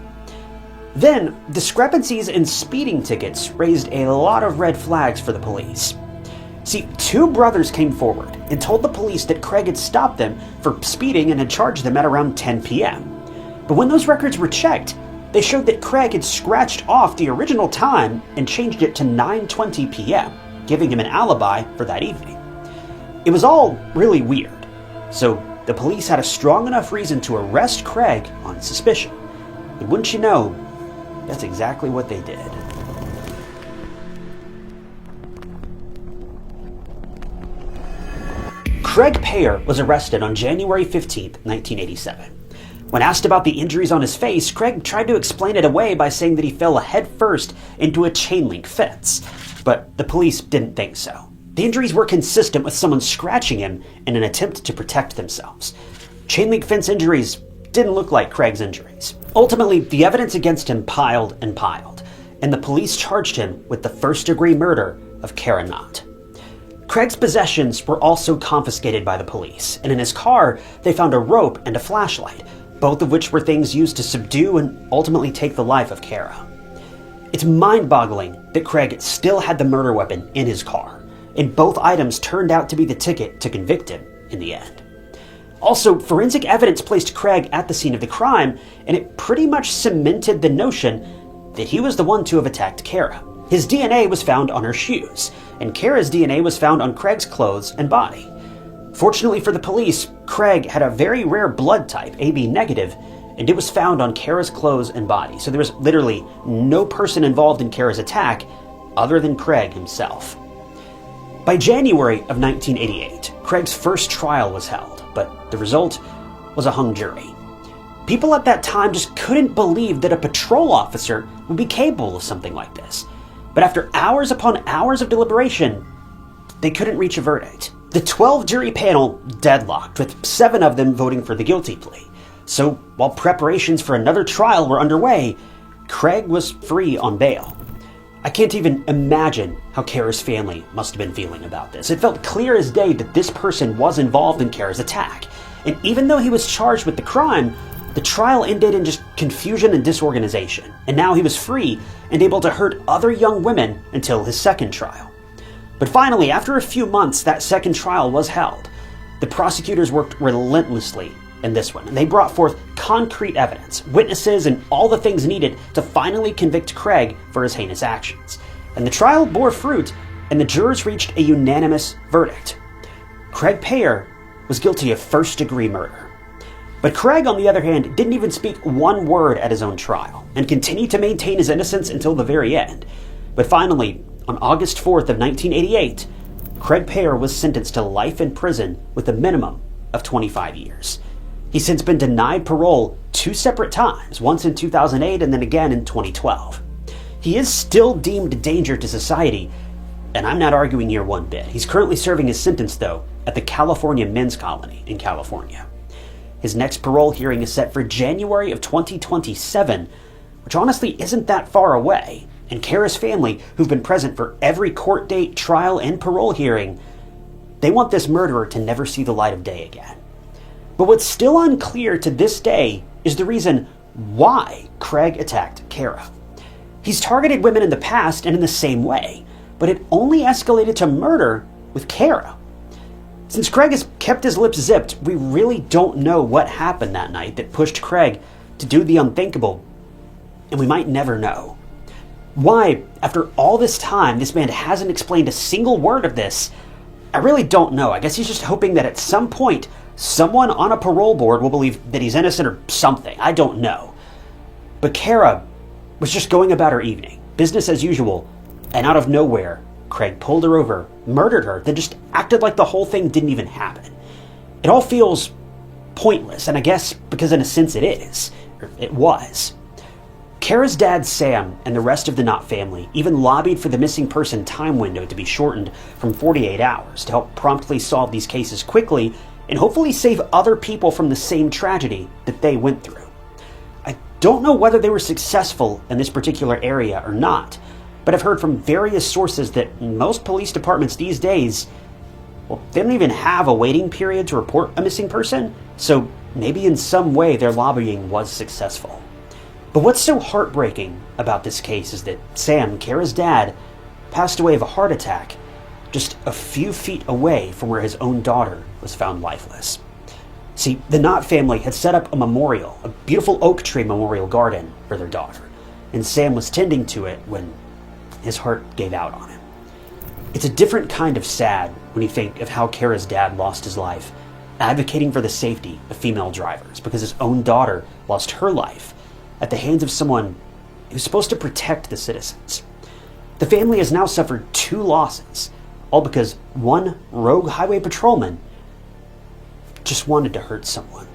Then, discrepancies in speeding tickets raised a lot of red flags for the police. See, two brothers came forward and told the police that Craig had stopped them for speeding and had charged them at around 10 p.m. But when those records were checked, they showed that Craig had scratched off the original time and changed it to 9:20 p.m., giving him an alibi for that evening. It was all really weird, so the police had a strong enough reason to arrest Craig on suspicion. And wouldn't you know, that's exactly what they did. Craig Payer was arrested on January 15, 1987. When asked about the injuries on his face, Craig tried to explain it away by saying that he fell headfirst into a chain link fence, but the police didn't think so. The injuries were consistent with someone scratching him in an attempt to protect themselves. Chain link fence injuries didn't look like Craig's injuries. Ultimately, the evidence against him piled and piled, and the police charged him with the first-degree murder of Kara Knott. Craig's possessions were also confiscated by the police, and in his car, they found a rope and a flashlight, both of which were things used to subdue and ultimately take the life of Kara. It's mind-boggling that Craig still had the murder weapon in his car, and both items turned out to be the ticket to convict him in the end. Also, forensic evidence placed Craig at the scene of the crime, and it pretty much cemented the notion that he was the one to have attacked Kara. His DNA was found on her shoes, and Kara's DNA was found on Craig's clothes and body. Fortunately for the police, Craig had a very rare blood type, AB negative, and it was found on Kara's clothes and body, so there was literally no person involved in Kara's attack other than Craig himself. By January of 1988, Craig's first trial was held, but the result was a hung jury. People at that time just couldn't believe that a patrol officer would be capable of something like this. But after hours upon hours of deliberation, they couldn't reach a verdict. The 12-jury panel deadlocked, with 7 of them voting for the guilty plea. So while preparations for another trial were underway, Craig was free on bail. I can't even imagine how Kara's family must have been feeling about this. It felt clear as day that this person was involved in Kara's attack. And even though he was charged with the crime, the trial ended in just confusion and disorganization. And now he was free and able to hurt other young women until his second trial. But finally, after a few months, that second trial was held. The prosecutors worked relentlessly in this one, and they brought forth concrete evidence, witnesses, and all the things needed to finally convict Craig for his heinous actions. And the trial bore fruit, and the jurors reached a unanimous verdict. Craig Payer was guilty of first-degree murder. But Craig, on the other hand, didn't even speak one word at his own trial, and continued to maintain his innocence until the very end. But finally, on August 4th of 1988, Craig Payer was sentenced to life in prison with a minimum of 25 years. He's since been denied parole 2 separate times, once in 2008 and then again in 2012. He is still deemed a danger to society, and I'm not arguing here one bit. He's currently serving his sentence, though, at the California Men's Colony in California. His next parole hearing is set for January of 2027, which honestly isn't that far away, and Kara's family, who've been present for every court date, trial, and parole hearing, they want this murderer to never see the light of day again. But what's still unclear to this day is the reason why Craig attacked Kara. He's targeted women in the past and in the same way, but it only escalated to murder with Kara. Since Craig has kept his lips zipped, we really don't know what happened that night that pushed Craig to do the unthinkable, and we might never know. Why, after all this time, this man hasn't explained a single word of this, I really don't know. I guess he's just hoping that at some point, someone on a parole board will believe that he's innocent or something. I don't know. But Kara was just going about her evening, business as usual, and out of nowhere, Craig pulled her over, murdered her, then just acted like the whole thing didn't even happen. It all feels pointless, and I guess because in a sense it is, or it was. Kara's dad, Sam, and the rest of the Knott family even lobbied for the missing person time window to be shortened from 48 hours to help promptly solve these cases quickly and hopefully save other people from the same tragedy that they went through. I don't know whether they were successful in this particular area or not, but I've heard from various sources that most police departments these days, well, they don't even have a waiting period to report a missing person, so maybe in some way their lobbying was successful. But what's so heartbreaking about this case is that Sam, Kara's dad, passed away of a heart attack just a few feet away from where his own daughter was found lifeless. See, the Knott family had set up a memorial, a beautiful oak tree memorial garden for their daughter, and Sam was tending to it when his heart gave out on him. It's a different kind of sad when you think of how Kara's dad lost his life, advocating for the safety of female drivers because his own daughter lost her life at the hands of someone who's supposed to protect the citizens. The family has now suffered 2 losses, all because one rogue highway patrolman just wanted to hurt someone.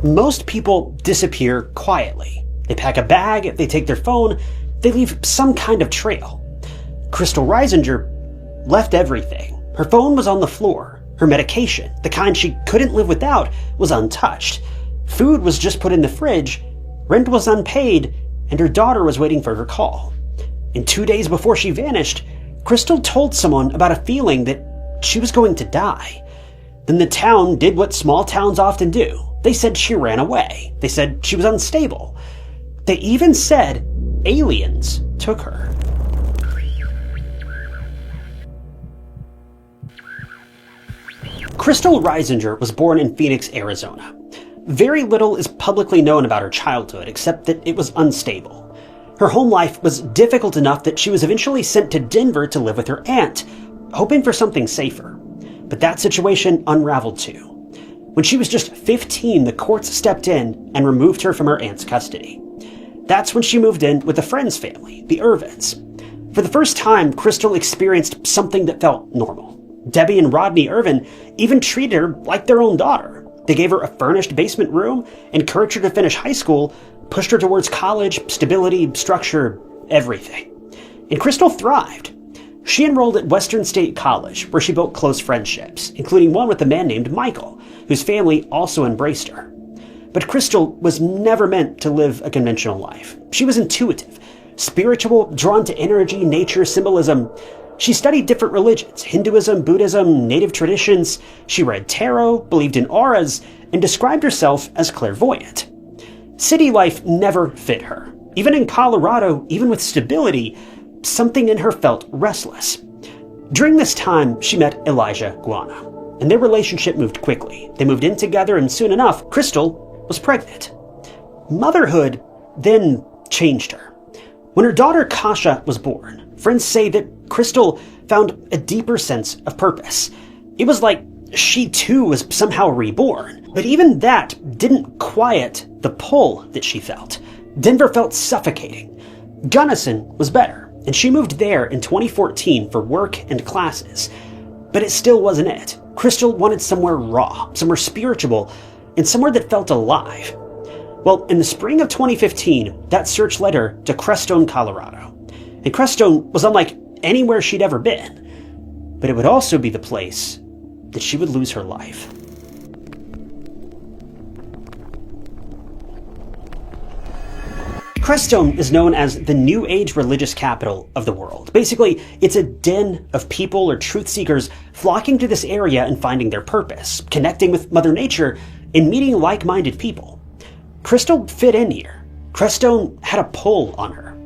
Most people disappear quietly. They pack a bag, they take their phone, they leave some kind of trail. Crystal Reisinger left everything. Her phone was on the floor. Her medication, the kind she couldn't live without, was untouched. Food was just put in the fridge, rent was unpaid, and her daughter was waiting for her call. And 2 days before she vanished, Crystal told someone about a feeling that she was going to die. Then the town did what small towns often do. They said she ran away. They said she was unstable. They even said aliens took her. Crystal Reisinger was born in Phoenix, Arizona. Very little is publicly known about her childhood, except that it was unstable. Her home life was difficult enough that she was eventually sent to Denver to live with her aunt, hoping for something safer. But that situation unraveled too. When she was just 15, the courts stepped in and removed her from her aunt's custody. That's when she moved in with a friend's family, the Irvins. For the first time, Crystal experienced something that felt normal. Debbie and Rodney Irvin even treated her like their own daughter. They gave her a furnished basement room, encouraged her to finish high school, pushed her towards college, stability, structure, everything. And Crystal thrived. She enrolled at Western State College, where she built close friendships, including one with a man named Michael, whose family also embraced her. But Crystal was never meant to live a conventional life. She was intuitive, spiritual, drawn to energy, nature, symbolism. She studied different religions, Hinduism, Buddhism, native traditions. She read tarot, believed in auras, and described herself as clairvoyant. City life never fit her. Even in Colorado, even with stability, something in her felt restless. During this time, she met Elijah Guana, and their relationship moved quickly. They moved in together, and soon enough, Crystal was pregnant. Motherhood then changed her. When her daughter Kasha was born, friends say that Crystal found a deeper sense of purpose. It was like she too was somehow reborn. But even that didn't quiet the pull that she felt. Denver felt suffocating. Gunnison was better, and she moved there in 2014 for work and classes. But it still wasn't it. Crystal wanted somewhere raw, somewhere spiritual, and somewhere that felt alive. Well, in the spring of 2015, that search led her to Crestone, Colorado. And Crestone was unlike anywhere she'd ever been, but it would also be the place that she would lose her life. Crestone is known as the New Age religious capital of the world. Basically, it's a den of people or truth seekers flocking to this area and finding their purpose, connecting with Mother Nature, and meeting like-minded people. Crystal fit in here. Crestone had a pull on her.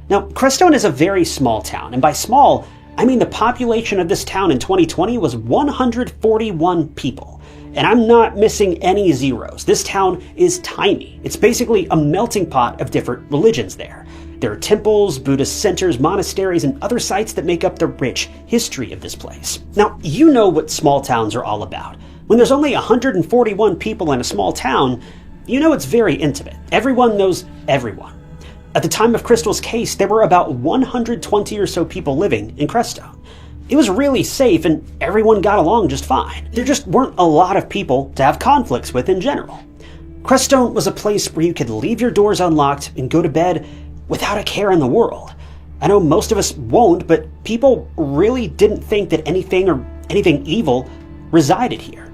Now, Crestone is a very small town, and by small, I mean the population of this town in 2020 was 141 people. And I'm not missing any zeros. This town is tiny. It's basically a melting pot of different religions there. There are temples, Buddhist centers, monasteries, and other sites that make up the rich history of this place. Now, you know what small towns are all about. When there's only 141 people in a small town, you know it's very intimate. Everyone knows everyone. At the time of Crystal's case, there were about 120 or so people living in Crestone. It was really safe and everyone got along just fine. There just weren't a lot of people to have conflicts with in general. Crestone was a place where you could leave your doors unlocked and go to bed without a care in the world. I know most of us won't, but people really didn't think that anything evil resided here.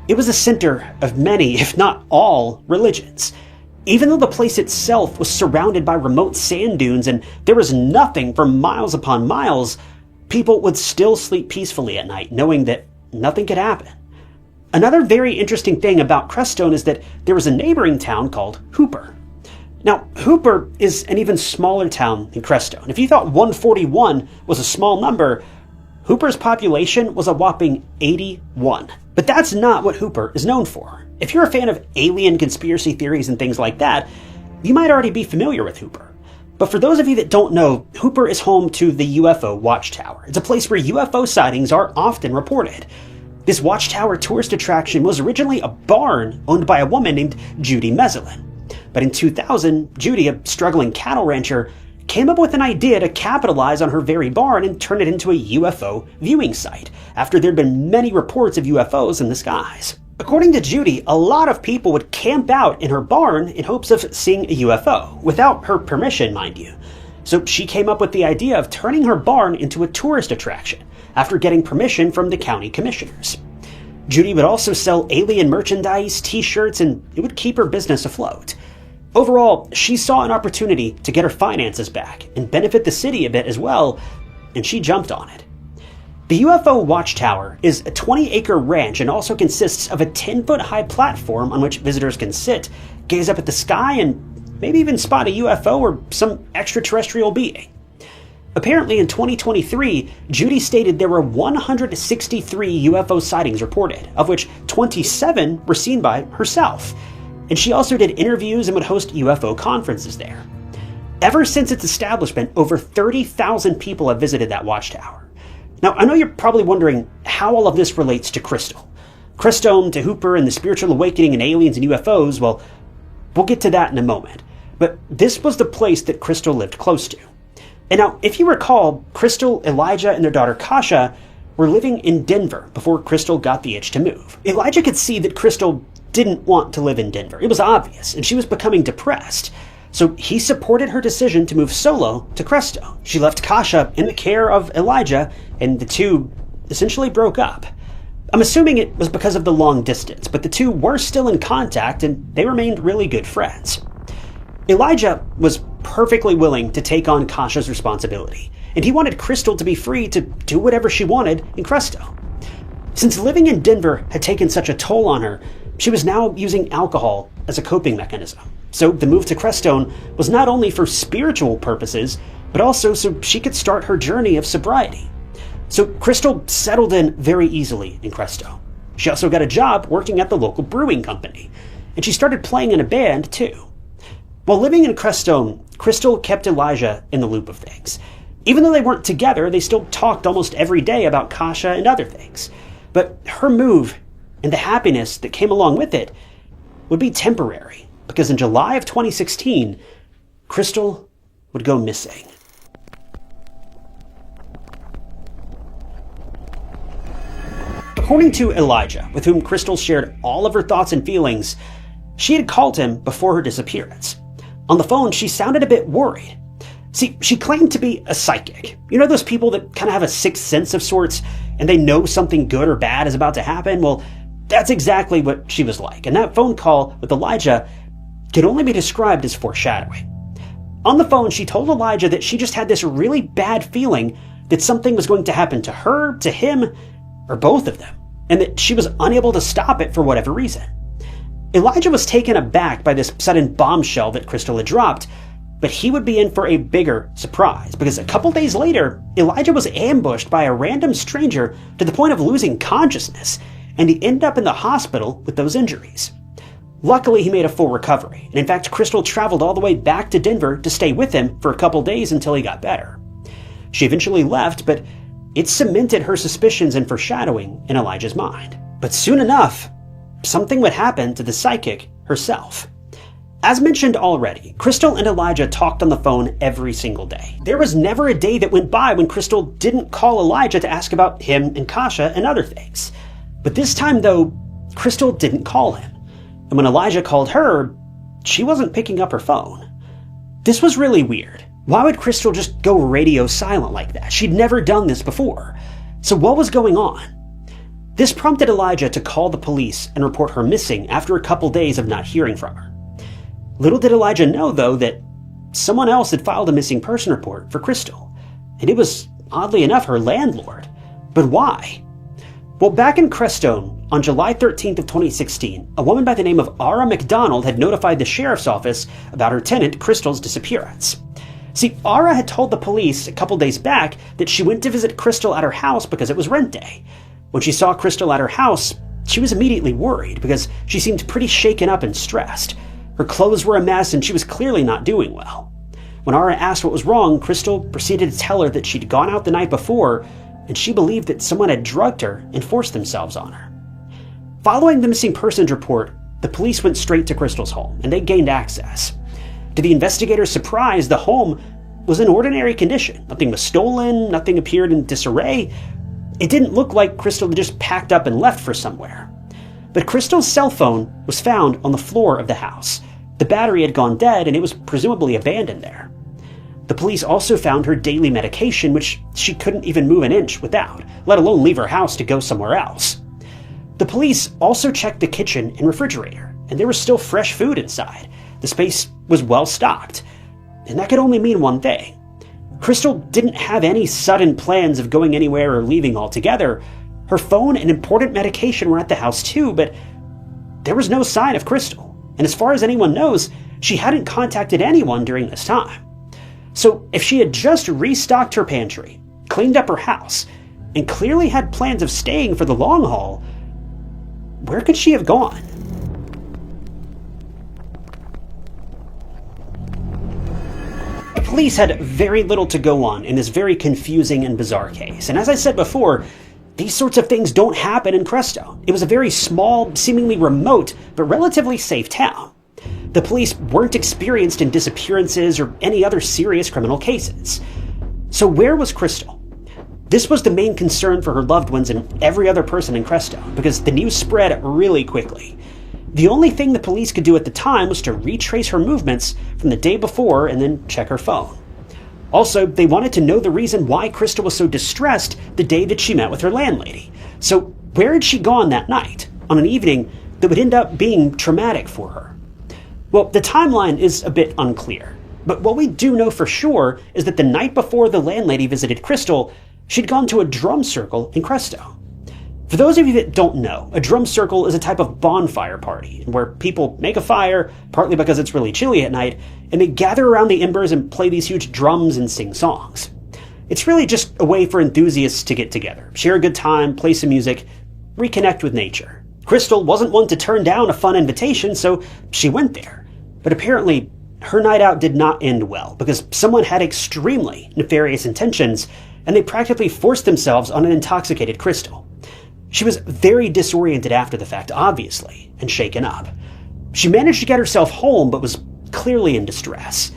It was a center of many, if not all, religions. Even though the place itself was surrounded by remote sand dunes and there was nothing for miles upon miles, people would still sleep peacefully at night, knowing that nothing could happen. Another very interesting thing about Crestone is that there was a neighboring town called Hooper. Now, Hooper is an even smaller town than Crestone. If you thought 141 was a small number, Hooper's population was a whopping 81. But that's not what Hooper is known for. If you're a fan of alien conspiracy theories and things like that, you might already be familiar with Hooper. But for those of you that don't know, Hooper is home to the UFO Watchtower. It's a place where UFO sightings are often reported. This Watchtower tourist attraction was originally a barn owned by a woman named Judy Meselin. But in 2000, Judy, a struggling cattle rancher, came up with an idea to capitalize on her very barn and turn it into a UFO viewing site, after there'd been many reports of UFOs in the skies. According to Judy, a lot of people would camp out in her barn in hopes of seeing a UFO, without her permission, mind you. So she came up with the idea of turning her barn into a tourist attraction, after getting permission from the county commissioners. Judy would also sell alien merchandise, t-shirts, and it would keep her business afloat. Overall, she saw an opportunity to get her finances back and benefit the city a bit as well, and she jumped on it. The UFO Watchtower is a 20-acre ranch and also consists of a 10-foot-high platform on which visitors can sit, gaze up at the sky, and maybe even spot a UFO or some extraterrestrial being. Apparently in 2023, Judy stated there were 163 UFO sightings reported, of which 27 were seen by herself. And she also did interviews and would host UFO conferences there. Ever since its establishment, over 30,000 people have visited that watchtower. Now, I know you're probably wondering how all of this relates to Crystal. Christome to Hooper and the spiritual awakening and aliens and UFOs, well, we'll get to that in a moment. But this was the place that Crystal lived close to. And now, if you recall, Crystal, Elijah, and their daughter Kasha were living in Denver before Crystal got the itch to move. Elijah could see that Crystal didn't want to live in Denver. It was obvious, and she was becoming depressed. So he supported her decision to move solo to Crestone. She left Kasha in the care of Elijah, and the two essentially broke up. I'm assuming it was because of the long distance, but the two were still in contact, and they remained really good friends. Elijah was perfectly willing to take on Kasha's responsibility, and he wanted Crystal to be free to do whatever she wanted in Crestone. Since living in Denver had taken such a toll on her, she was now using alcohol as a coping mechanism. So the move to Crestone was not only for spiritual purposes, but also so she could start her journey of sobriety. So Crystal settled in very easily in Crestone. She also got a job working at the local brewing company, and she started playing in a band too. While living in Crestone, Crystal kept Elijah in the loop of things. Even though they weren't together, they still talked almost every day about Kasha and other things. But her move and the happiness that came along with it would be temporary, because in July of 2016, Crystal would go missing. According to Elijah, with whom Crystal shared all of her thoughts and feelings, she had called him before her disappearance. On the phone, she sounded a bit worried. See, she claimed to be a psychic. You know those people that kind of have a sixth sense of sorts, and they know something good or bad is about to happen? Well, that's exactly what she was like, and that phone call with Elijah could only be described as foreshadowing. On the phone, she told Elijah that she just had this really bad feeling that something was going to happen to her, to him, or both of them, and that she was unable to stop it for whatever reason. Elijah was taken aback by this sudden bombshell that Crystal had dropped, but he would be in for a bigger surprise, because a couple days later, Elijah was ambushed by a random stranger to the point of losing consciousness, and he ended up in the hospital with those injuries. Luckily, he made a full recovery, and in fact, Crystal traveled all the way back to Denver to stay with him for a couple days until he got better. She eventually left, but it cemented her suspicions and foreshadowing in Elijah's mind. But soon enough, something would happen to the psychic herself. As mentioned already, Crystal and Elijah talked on the phone every single day. There was never a day that went by when Crystal didn't call Elijah to ask about him and Kasha and other things. But this time, though, Crystal didn't call him. And when Elijah called her, she wasn't picking up her phone. This was really weird. Why would Crystal just go radio silent like that? She'd never done this before. So what was going on? This prompted Elijah to call the police and report her missing after a couple days of not hearing from her. Little did Elijah know, though, that someone else had filed a missing person report for Crystal. And it was, oddly enough, her landlord. But why? Well, back in Crestone, on July 13th of 2016, a woman by the name of Ara McDonald had notified the sheriff's office about her tenant, Crystal's disappearance. See, Ara had told the police a couple days back that she went to visit Crystal at her house because it was rent day. When she saw Crystal at her house, she was immediately worried because she seemed pretty shaken up and stressed. Her clothes were a mess and she was clearly not doing well. When Ara asked what was wrong, Crystal proceeded to tell her that she'd gone out the night before and she believed that someone had drugged her and forced themselves on her. Following the missing persons report, the police went straight to Crystal's home and they gained access. To the investigators' surprise, the home was in ordinary condition. Nothing was stolen, nothing appeared in disarray. It didn't look like Crystal had just packed up and left for somewhere. But Crystal's cell phone was found on the floor of the house. The battery had gone dead and it was presumably abandoned there. The police also found her daily medication, which she couldn't even move an inch without, let alone leave her house to go somewhere else. The police also checked the kitchen and refrigerator, and there was still fresh food inside. The space was well stocked, and that could only mean one thing. Crystal didn't have any sudden plans of going anywhere or leaving altogether. Her phone and important medication were at the house too, but there was no sign of Crystal, and as far as anyone knows, she hadn't contacted anyone during this time. So if she had just restocked her pantry, cleaned up her house, and clearly had plans of staying for the long haul, where could she have gone? The police had very little to go on in this very confusing and bizarre case, and as I said before, these sorts of things don't happen in Crestone. It was a very small, seemingly remote, but relatively safe town. The police weren't experienced in disappearances or any other serious criminal cases. So where was Crystal? This was the main concern for her loved ones and every other person in Crestone, because the news spread really quickly. The only thing the police could do at the time was to retrace her movements from the day before and then check her phone. Also, they wanted to know the reason why Crystal was so distressed the day that she met with her landlady. So where had she gone that night, on an evening that would end up being traumatic for her? Well, the timeline is a bit unclear, but what we do know for sure is that the night before the landlady visited Crystal, she'd gone to a drum circle in Crestone. For those of you that don't know, a drum circle is a type of bonfire party where people make a fire, partly because it's really chilly at night, and they gather around the embers and play these huge drums and sing songs. It's really just a way for enthusiasts to get together, share a good time, play some music, reconnect with nature. Crystal wasn't one to turn down a fun invitation, so she went there. But apparently, her night out did not end well, because someone had extremely nefarious intentions, and they practically forced themselves on an intoxicated Crystal. She was very disoriented after the fact, obviously, and shaken up. She managed to get herself home, but was clearly in distress.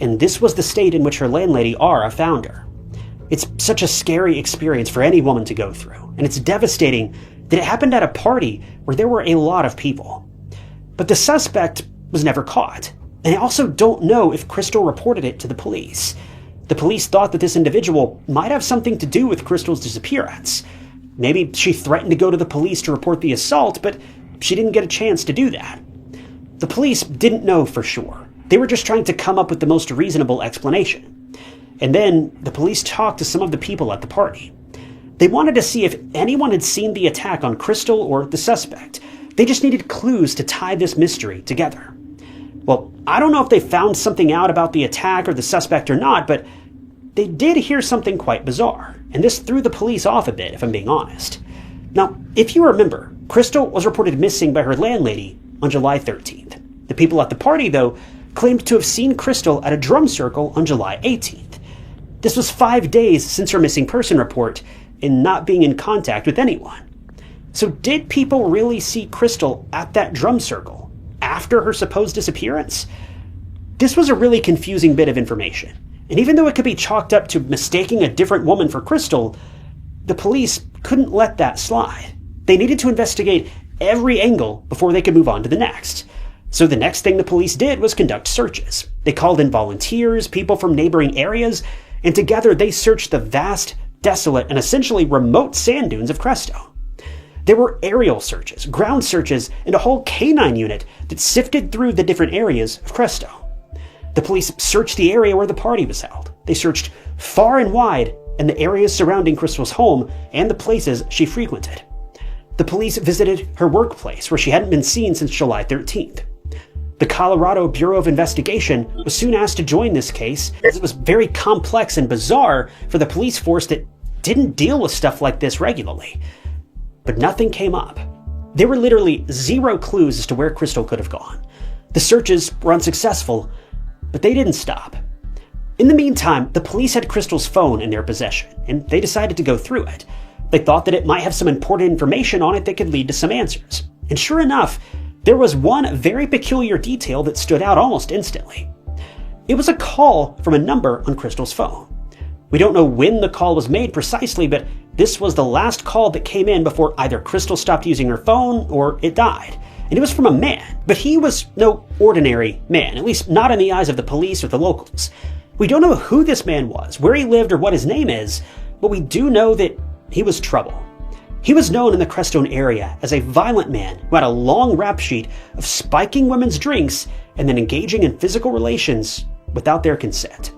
And this was the state in which her landlady, Ara, found her. It's such a scary experience for any woman to go through, and it's devastating that it happened at a party where there were a lot of people. But the suspect was never caught, and I also don't know if Crystal reported it to the police. The police thought that this individual might have something to do with Crystal's disappearance. Maybe she threatened to go to the police to report the assault, but she didn't get a chance to do that. The police didn't know for sure. They were just trying to come up with the most reasonable explanation. And then the police talked to some of the people at the party. They wanted to see if anyone had seen the attack on Crystal or the suspect. They just needed clues to tie this mystery together. Well, I don't know if they found something out about the attack or the suspect or not, but they did hear something quite bizarre, and this threw the police off a bit, if I'm being honest. Now, if you remember, Crystal was reported missing by her landlady on July 13th. The people at the party, though, claimed to have seen Crystal at a drum circle on July 18th. This was 5 days since her missing person report and not being in contact with anyone. So did people really see Crystal at that drum circle after her supposed disappearance? This was a really confusing bit of information. And even though it could be chalked up to mistaking a different woman for Crystal, the police couldn't let that slide. They needed to investigate every angle before they could move on to the next. So the next thing the police did was conduct searches. They called in volunteers, people from neighboring areas, and together they searched the vast, desolate, and essentially remote sand dunes of Crestone. There were aerial searches, ground searches, and a whole canine unit that sifted through the different areas of Crestone. The police searched the area where the party was held. They searched far and wide in the areas surrounding Crystal's home and the places she frequented. The police visited her workplace, where she hadn't been seen since July 13th. The Colorado Bureau of Investigation was soon asked to join this case, as it was very complex and bizarre for the police force that didn't deal with stuff like this regularly. But nothing came up. There were literally zero clues as to where Crystal could have gone. The searches were unsuccessful, but they didn't stop. In the meantime, the police had Crystal's phone in their possession, and they decided to go through it. They thought that it might have some important information on it that could lead to some answers. And sure enough, there was one very peculiar detail that stood out almost instantly. It was a call from a number on Crystal's phone. We don't know when the call was made precisely, but this was the last call that came in before either Crystal stopped using her phone or it died. And it was from a man, but he was no ordinary man, at least not in the eyes of the police or the locals. We don't know who this man was, where he lived, or what his name is, but we do know that he was trouble. He was known in the Crestone area as a violent man who had a long rap sheet of spiking women's drinks and then engaging in physical relations without their consent.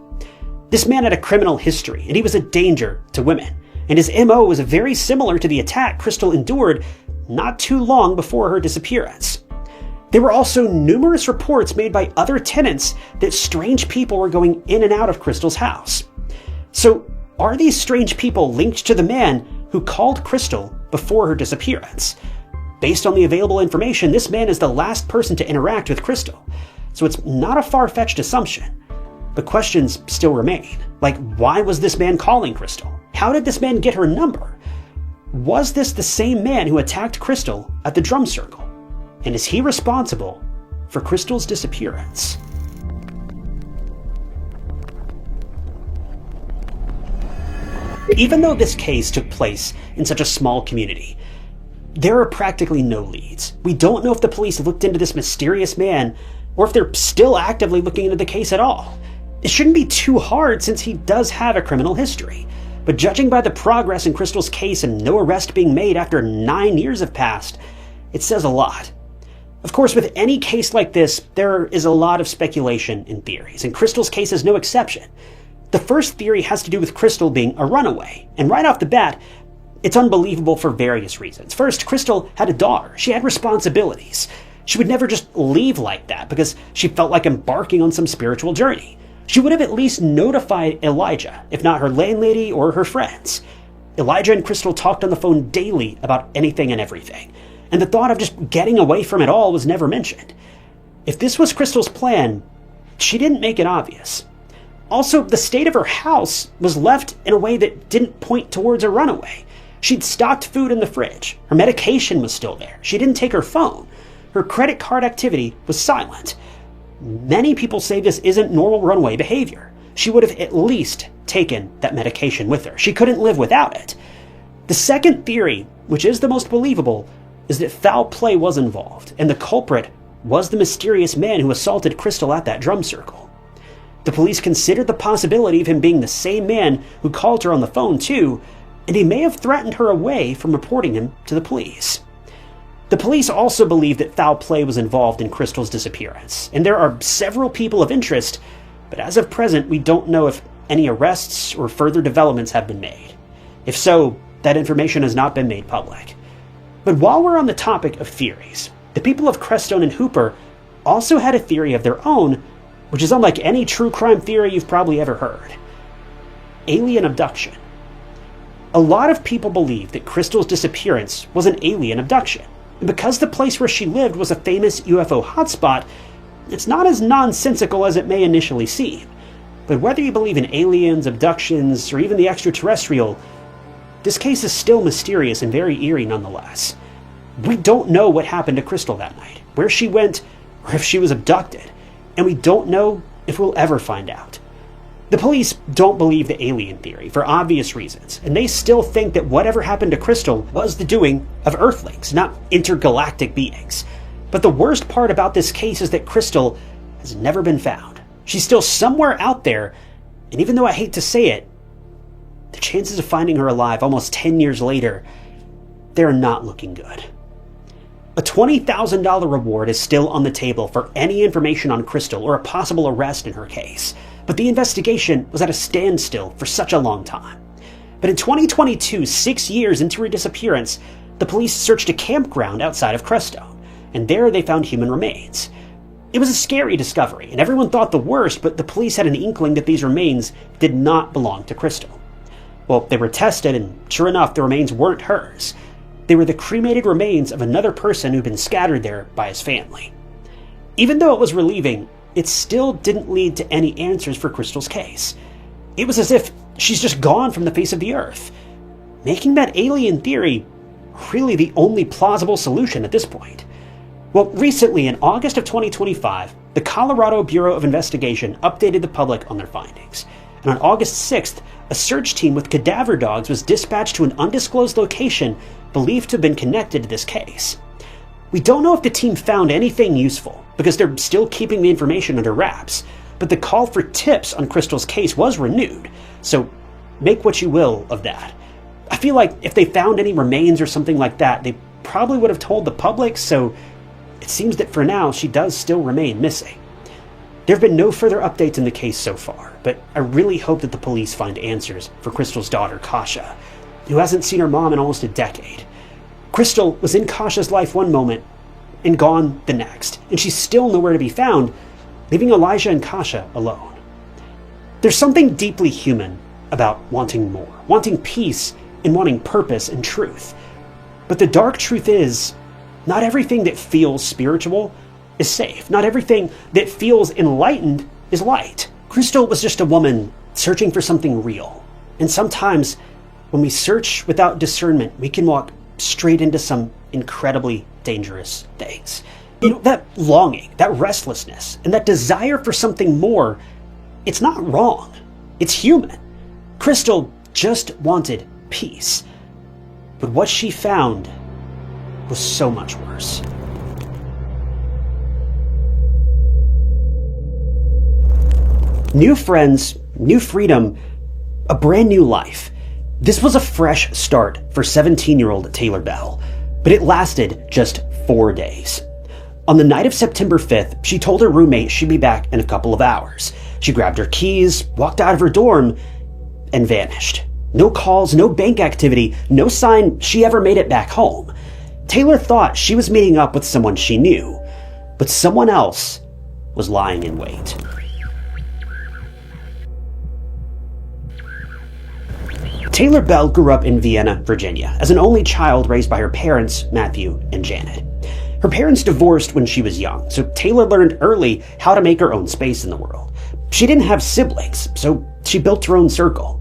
This man had a criminal history, and he was a danger to women, and his MO was very similar to the attack Crystal endured not too long before her disappearance. There were also numerous reports made by other tenants that strange people were going in and out of Crystal's house. So, are these strange people linked to the man who called Crystal before her disappearance? Based on the available information, this man is the last person to interact with Crystal, so it's not a far-fetched assumption. But questions still remain, like why was this man calling Crystal? How did this man get her number? Was this the same man who attacked Crystal at the drum circle? And is he responsible for Crystal's disappearance? Even though this case took place in such a small community, there are practically no leads. We don't know if the police looked into this mysterious man or if they're still actively looking into the case at all. It shouldn't be too hard since he does have a criminal history. But judging by the progress in Crystal's case and no arrest being made after 9 years have passed, it says a lot. Of course, with any case like this, there is a lot of speculation and theories, and Crystal's case is no exception. The first theory has to do with Crystal being a runaway, and right off the bat, it's unbelievable for various reasons. First, Crystal had a daughter. She had responsibilities. She would never just leave like that because she felt like embarking on some spiritual journey. She would have at least notified Elijah, if not her landlady or her friends. Elijah and Crystal talked on the phone daily about anything and everything, and the thought of just getting away from it all was never mentioned. If this was Crystal's plan, she didn't make it obvious. Also, the state of her house was left in a way that didn't point towards a runaway. She'd stocked food in the fridge. Her medication was still there. She didn't take her phone. Her credit card activity was silent. Many people say this isn't normal runaway behavior. She would have at least taken that medication with her. She couldn't live without it. The second theory, which is the most believable, is that foul play was involved, and the culprit was the mysterious man who assaulted Crystal at that drum circle. The police considered the possibility of him being the same man who called her on the phone too, and he may have threatened her away from reporting him to the police. The police also believe that foul play was involved in Crystal's disappearance, and there are several people of interest, but as of present, we don't know if any arrests or further developments have been made. If so, that information has not been made public. But while we're on the topic of theories, the people of Crestone and Hooper also had a theory of their own, which is unlike any true crime theory you've probably ever heard. Alien abduction. A lot of people believe that Crystal's disappearance was an alien abduction. And because the place where she lived was a famous UFO hotspot, it's not as nonsensical as it may initially seem. But whether you believe in aliens, abductions, or even the extraterrestrial, this case is still mysterious and very eerie nonetheless. We don't know what happened to Crystal that night, where she went, or if she was abducted, and we don't know if we'll ever find out. The police don't believe the alien theory for obvious reasons, and they still think that whatever happened to Crystal was the doing of Earthlings, not intergalactic beings. But the worst part about this case is that Crystal has never been found. She's still somewhere out there, and even though I hate to say it, the chances of finding her alive almost 10 years later, they're not looking good. A $20,000 reward is still on the table for any information on Crystal or a possible arrest in her case, but the investigation was at a standstill for such a long time. But in 2022, 6 years into her disappearance, the police searched a campground outside of Crestone, and there they found human remains. It was a scary discovery, and everyone thought the worst, but the police had an inkling that these remains did not belong to Crystal. Well, they were tested, and sure enough, the remains weren't hers. They were the cremated remains of another person who'd been scattered there by his family. Even though it was relieving, it still didn't lead to any answers for Crystal's case. It was as if she's just gone from the face of the earth, making that alien theory really the only plausible solution at this point. Well, recently, in August of 2025, the Colorado Bureau of Investigation updated the public on their findings. and on August 6th, a search team with cadaver dogs was dispatched to an undisclosed location believed to have been connected to this case. We don't know if the team found anything useful, because they're still keeping the information under wraps, but the call for tips on Crystal's case was renewed, so make what you will of that. I feel like if they found any remains or something like that, they probably would have told the public, so it seems that for now she does still remain missing. There have been no further updates in the case so far, but I really hope that the police find answers for Crystal's daughter, Kasha, who hasn't seen her mom in almost a decade. Crystal was in Kasha's life one moment and gone the next, and she's still nowhere to be found, leaving Elijah and Kasha alone. There's something deeply human about wanting more, wanting peace and wanting purpose and truth. But the dark truth is, not everything that feels spiritual is safe. Not everything that feels enlightened is light. Crystal was just a woman searching for something real. And sometimes, when we search without discernment, we can walk straight into some incredibly dangerous things. You know, that longing, that restlessness, and that desire for something more, it's not wrong. It's human. Crystal just wanted peace. But what she found was so much worse. New friends, new freedom, a brand new life. This was a fresh start for 17-year-old Taylor Bell, but it lasted just 4 days. On the night of September 5th, she told her roommate she'd be back in a couple of hours. She grabbed her keys, walked out of her dorm, and vanished. No calls, no bank activity, no sign she ever made it back home. Taylor thought she was meeting up with someone she knew, but someone else was lying in wait. Taylor Bell grew up in Vienna, Virginia, as an only child raised by her parents, Matthew and Janet. Her parents divorced when she was young, so Taylor learned early how to make her own space in the world. She didn't have siblings, so she built her own circle.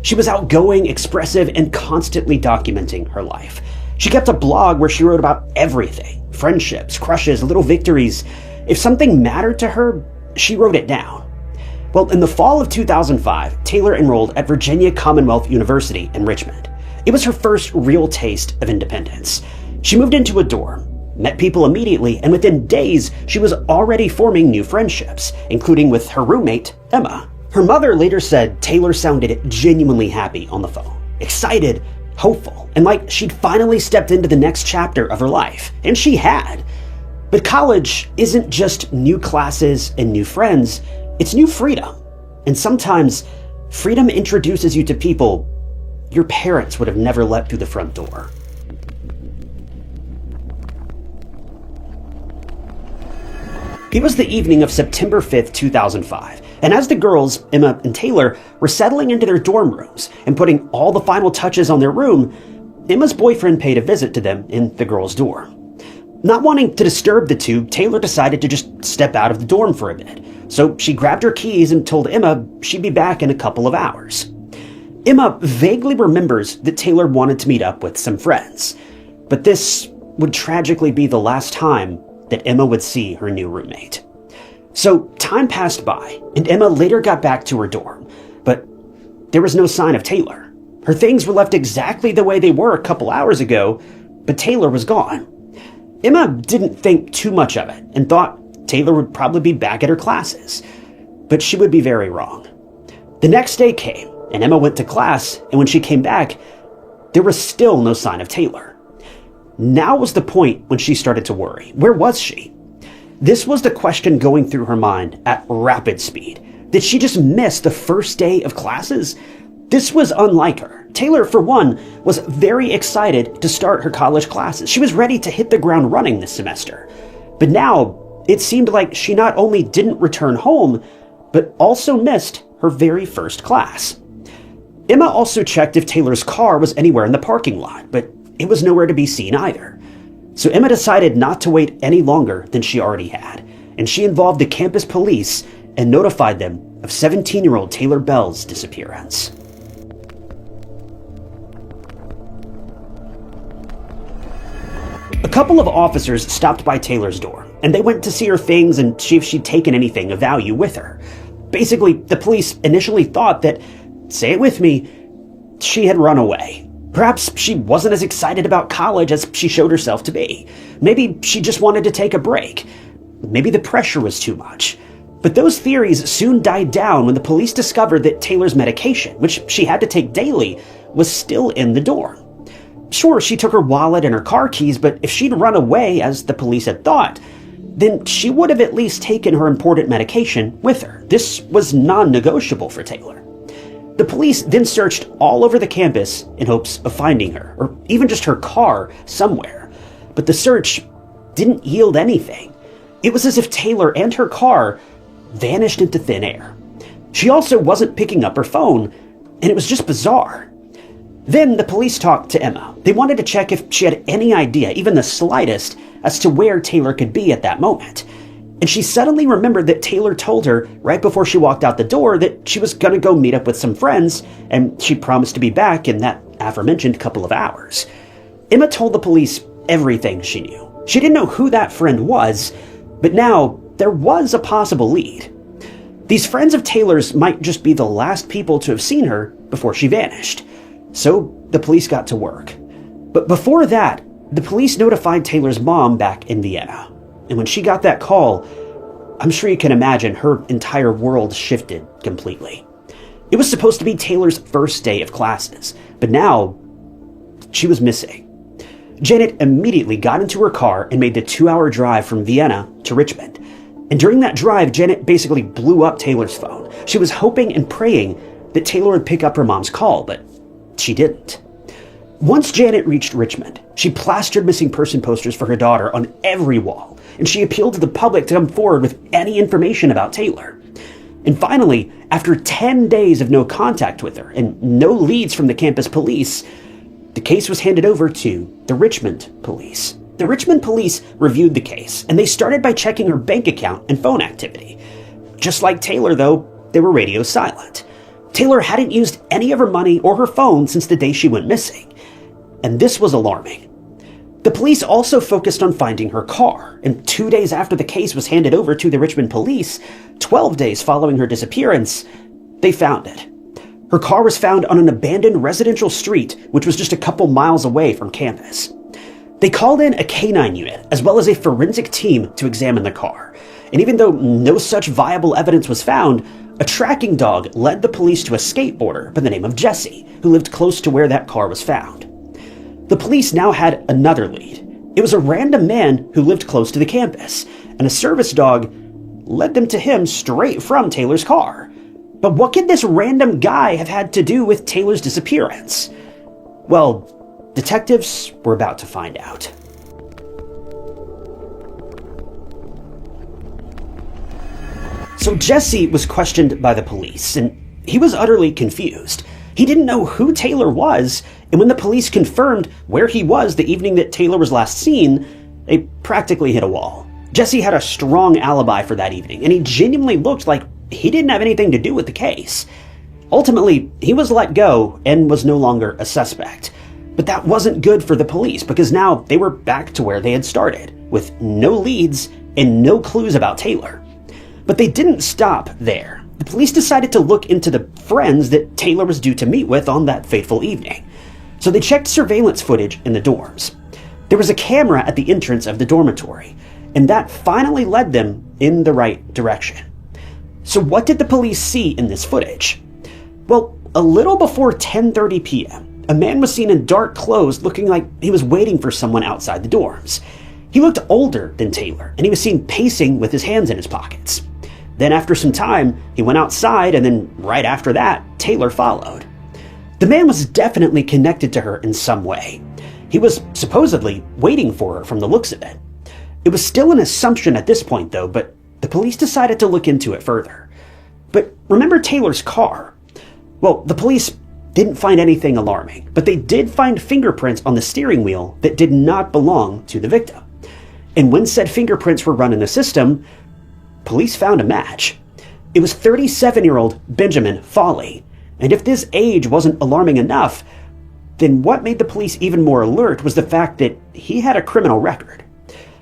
She was outgoing, expressive, and constantly documenting her life. She kept a blog where she wrote about everything: friendships, crushes, little victories. If something mattered to her, she wrote it down. Well, in the fall of 2005, Taylor enrolled at Virginia Commonwealth University in Richmond. It was her first real taste of independence. She moved into a dorm, met people immediately, and within days, she was already forming new friendships, including with her roommate, Emma. Her mother later said Taylor sounded genuinely happy on the phone, excited, hopeful, and like she'd finally stepped into the next chapter of her life. And she had. But college isn't just new classes and new friends, it's new freedom. And sometimes, freedom introduces you to people your parents would have never let through the front door. It was the evening of September 5th, 2005, and as the girls, Emma and Taylor, were settling into their dorm rooms and putting all the final touches on their room, Emma's boyfriend paid a visit to them in the girls' dorm. Not wanting to disturb the two, Taylor decided to just step out of the dorm for a bit, so she grabbed her keys and told Emma she'd be back in a couple of hours. Emma vaguely remembers that Taylor wanted to meet up with some friends, but this would tragically be the last time that Emma would see her new roommate. So time passed by, and Emma later got back to her dorm, but there was no sign of Taylor. Her things were left exactly the way they were a couple hours ago, but Taylor was gone. Emma didn't think too much of it and thought Taylor would probably be back at her classes, but she would be very wrong. The next day came, and Emma went to class, and when she came back, there was still no sign of Taylor. Now was the point when she started to worry. Where was she? This was the question going through her mind at rapid speed. Did she just miss the first day of classes? This was unlike her. Taylor, for one, was very excited to start her college classes. She was ready to hit the ground running this semester. But now, it seemed like she not only didn't return home, but also missed her very first class. Emma also checked if Taylor's car was anywhere in the parking lot, but it was nowhere to be seen either. So Emma decided not to wait any longer than she already had, and she involved the campus police and notified them of 17-year-old Taylor Bell's disappearance. A couple of officers stopped by Taylor's door, and they went to see her things and see if she'd taken anything of value with her. Basically, the police initially thought that, say it with me, she had run away. Perhaps she wasn't as excited about college as she showed herself to be. Maybe she just wanted to take a break. Maybe the pressure was too much. But those theories soon died down when the police discovered that Taylor's medication, which she had to take daily, was still in the dorm. Sure, she took her wallet and her car keys, but if she'd run away, as the police had thought, then she would have at least taken her important medication with her. This was non-negotiable for Taylor. The police then searched all over the campus in hopes of finding her, or even just her car somewhere. But the search didn't yield anything. It was as if Taylor and her car vanished into thin air. She also wasn't picking up her phone, and it was just bizarre. Then the police talked to Emma. They wanted to check if she had any idea, even the slightest, as to where Taylor could be at that moment. And she suddenly remembered that Taylor told her right before she walked out the door that she was going to go meet up with some friends, and she promised to be back in that aforementioned couple of hours. Emma told the police everything she knew. She didn't know who that friend was, but now there was a possible lead. These friends of Taylor's might just be the last people to have seen her before she vanished. So the police got to work. But before that, the police notified Taylor's mom back in Vienna. And when she got that call, I'm sure you can imagine her entire world shifted completely. It was supposed to be Taylor's first day of classes, but now she was missing. Janet immediately got into her car and made the 2-hour drive from Vienna to Richmond. And during that drive, Janet basically blew up Taylor's phone. She was hoping and praying that Taylor would pick up her mom's call, but she didn't. Once Janet reached Richmond, she plastered missing person posters for her daughter on every wall, and she appealed to the public to come forward with any information about Taylor. And finally, after 10 days of no contact with her and no leads from the campus police, the case was handed over to the Richmond police. The Richmond police reviewed the case, and they started by checking her bank account and phone activity. Just like Taylor, though, they were radio silent. Taylor hadn't used any of her money or her phone since the day she went missing. And this was alarming. The police also focused on finding her car, and 2 days after the case was handed over to the Richmond police, 12 days following her disappearance, they found it. Her car was found on an abandoned residential street, which was just a couple miles away from campus. They called in a canine unit, as well as a forensic team to examine the car. And even though no such viable evidence was found, a tracking dog led the police to a skateboarder by the name of Jesse, who lived close to where that car was found. The police now had another lead. It was a random man who lived close to the campus, and a service dog led them to him straight from Taylor's car. But what could this random guy have had to do with Taylor's disappearance? Well, detectives were about to find out. So Jesse was questioned by the police, and he was utterly confused. He didn't know who Taylor was, and when the police confirmed where he was the evening that Taylor was last seen, they practically hit a wall. Jesse had a strong alibi for that evening, and he genuinely looked like he didn't have anything to do with the case. Ultimately, he was let go and was no longer a suspect. But that wasn't good for the police, because now they were back to where they had started, with no leads and no clues about Taylor. But they didn't stop there. The police decided to look into the friends that Taylor was due to meet with on that fateful evening. So they checked surveillance footage in the dorms. There was a camera at the entrance of the dormitory, and that finally led them in the right direction. So what did the police see in this footage? Well, a little before 10:30 p.m., a man was seen in dark clothes looking like he was waiting for someone outside the dorms. He looked older than Taylor, and he was seen pacing with his hands in his pockets. Then after some time, he went outside, and then right after that, Taylor followed. The man was definitely connected to her in some way. He was supposedly waiting for her from the looks of it. It was still an assumption at this point, though, but the police decided to look into it further. But remember Taylor's car? Well, the police didn't find anything alarming, but they did find fingerprints on the steering wheel that did not belong to the victim. And when said fingerprints were run in the system, police found a match. It was 37-year-old Benjamin Foley. And if this age wasn't alarming enough, then what made the police even more alert was the fact that he had a criminal record.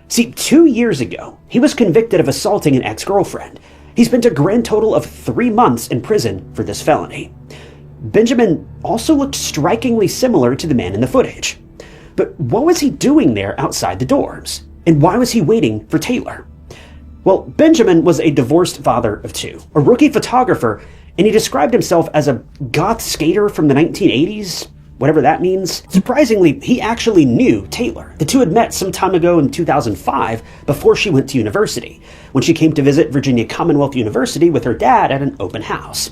See, 2 years ago, he was convicted of assaulting an ex-girlfriend. He spent a grand total of 3 months in prison for this felony. Benjamin also looked strikingly similar to the man in the footage. But what was he doing there outside the dorms? And why was he waiting for Taylor? Well, Benjamin was a divorced father of 2, a rookie photographer, and he described himself as a goth skater from the 1980s, whatever that means. Surprisingly, he actually knew Taylor. The two had met some time ago in 2005 before she went to university, when she came to visit Virginia Commonwealth University with her dad at an open house.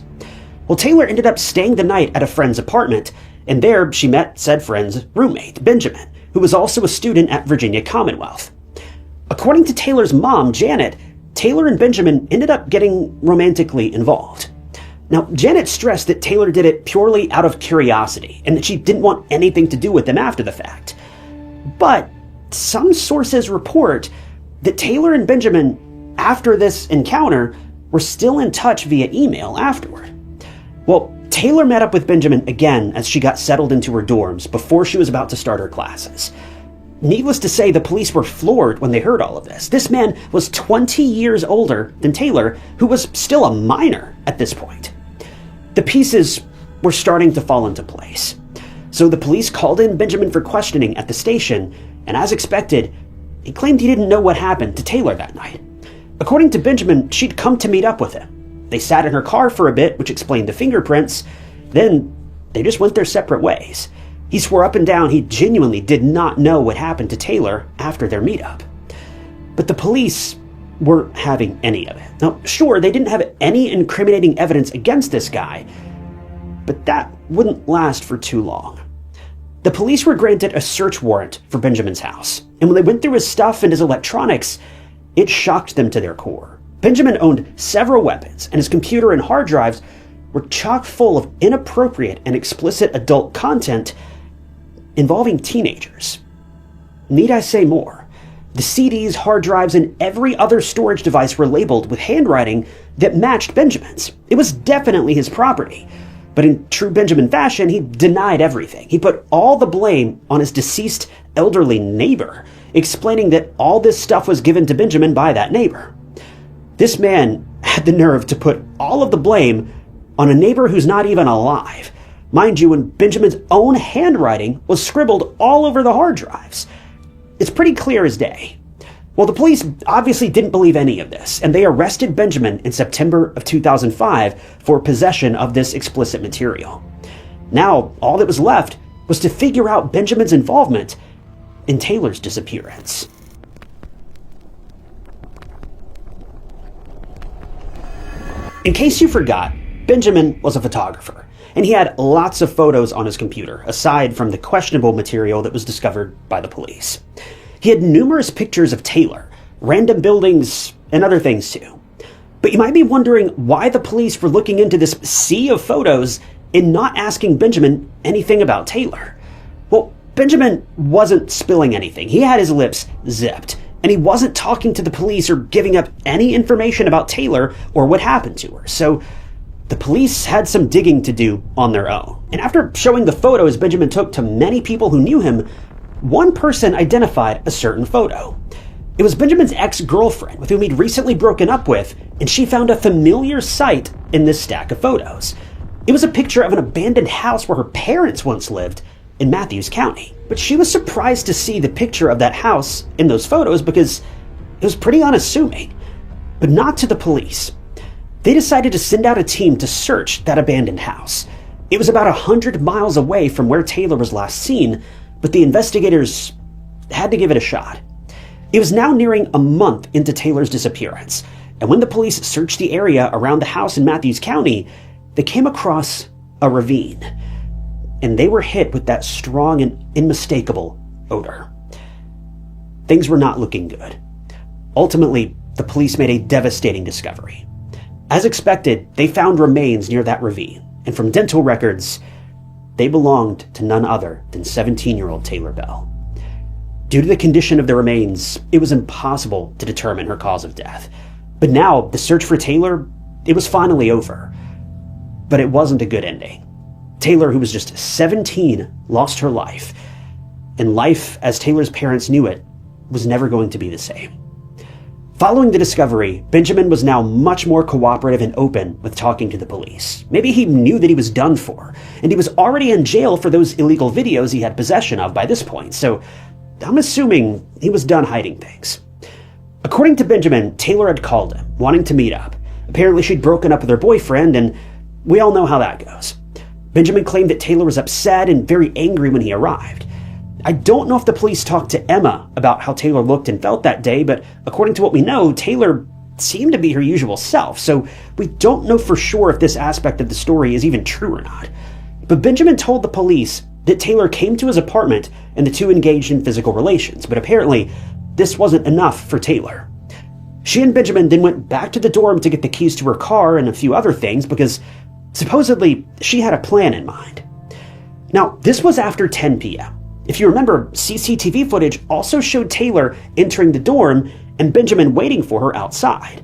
Well, Taylor ended up staying the night at a friend's apartment, and there she met said friend's roommate, Benjamin, who was also a student at Virginia Commonwealth. According to Taylor's mom, Janet, Taylor and Benjamin ended up getting romantically involved. Now, Janet stressed that Taylor did it purely out of curiosity and that she didn't want anything to do with them after the fact. But some sources report that Taylor and Benjamin, after this encounter, were still in touch via email afterward. Well, Taylor met up with Benjamin again as she got settled into her dorms before she was about to start her classes. Needless to say, the police were floored when they heard all of this. This man was 20 years older than Taylor, who was still a minor at this point. The pieces were starting to fall into place. So the police called in Benjamin for questioning at the station, and as expected, he claimed he didn't know what happened to Taylor that night. According to Benjamin, she'd come to meet up with him. They sat in her car for a bit, which explained the fingerprints. Then they just went their separate ways. He swore up and down he genuinely did not know what happened to Taylor after their meetup. But the police weren't having any of it. Now, sure, they didn't have any incriminating evidence against this guy, but that wouldn't last for too long. The police were granted a search warrant for Benjamin's house, and when they went through his stuff and his electronics, it shocked them to their core. Benjamin owned several weapons, and his computer and hard drives were chock full of inappropriate and explicit adult content involving teenagers. Need I say more? The CDs, hard drives, and every other storage device were labeled with handwriting that matched Benjamin's. It was definitely his property. But in true Benjamin fashion, he denied everything. He put all the blame on his deceased elderly neighbor, explaining that all this stuff was given to Benjamin by that neighbor. This man had the nerve to put all of the blame on a neighbor who's not even alive. Mind you, when Benjamin's own handwriting was scribbled all over the hard drives. It's pretty clear as day. Well, the police obviously didn't believe any of this, and they arrested Benjamin in September of 2005 for possession of this explicit material. Now, all that was left was to figure out Benjamin's involvement in Taylor's disappearance. In case you forgot, Benjamin was a photographer, and he had lots of photos on his computer, aside from the questionable material that was discovered by the police. He had numerous pictures of Taylor, random buildings, and other things too. But you might be wondering why the police were looking into this sea of photos and not asking Benjamin anything about Taylor. Well, Benjamin wasn't spilling anything. He had his lips zipped, and he wasn't talking to the police or giving up any information about Taylor or what happened to her. So the police had some digging to do on their own. And after showing the photos Benjamin took to many people who knew him, one person identified a certain photo. It was Benjamin's ex-girlfriend, with whom he'd recently broken up with, and she found a familiar sight in this stack of photos. It was a picture of an abandoned house where her parents once lived in Matthews County. But she was surprised to see the picture of that house in those photos because it was pretty unassuming. But not to the police. They decided to send out a team to search that abandoned house. It was about 100 miles away from where Taylor was last seen, but the investigators had to give it a shot. It was now nearing a month into Taylor's disappearance, and when the police searched the area around the house in Matthews County, they came across a ravine, and they were hit with that strong and unmistakable odor. Things were not looking good. Ultimately, the police made a devastating discovery. As expected, they found remains near that ravine, and from dental records, they belonged to none other than 17-year-old Taylor Bell. Due to the condition of the remains, it was impossible to determine her cause of death. But now, the search for Taylor, it was finally over. But it wasn't a good ending. Taylor, who was just 17, lost her life. And life, as Taylor's parents knew it, was never going to be the same. Following the discovery, Benjamin was now much more cooperative and open with talking to the police. Maybe he knew that he was done for, and he was already in jail for those illegal videos he had possession of by this point, so I'm assuming he was done hiding things. According to Benjamin, Taylor had called him, wanting to meet up. Apparently she'd broken up with her boyfriend, and we all know how that goes. Benjamin claimed that Taylor was upset and very angry when he arrived. I don't know if the police talked to Emma about how Taylor looked and felt that day, but according to what we know, Taylor seemed to be her usual self, so we don't know for sure if this aspect of the story is even true or not. But Benjamin told the police that Taylor came to his apartment and the two engaged in physical relations, but apparently this wasn't enough for Taylor. She and Benjamin then went back to the dorm to get the keys to her car and a few other things because supposedly she had a plan in mind. Now, this was after 10 p.m. If you remember, CCTV footage also showed Taylor entering the dorm and Benjamin waiting for her outside.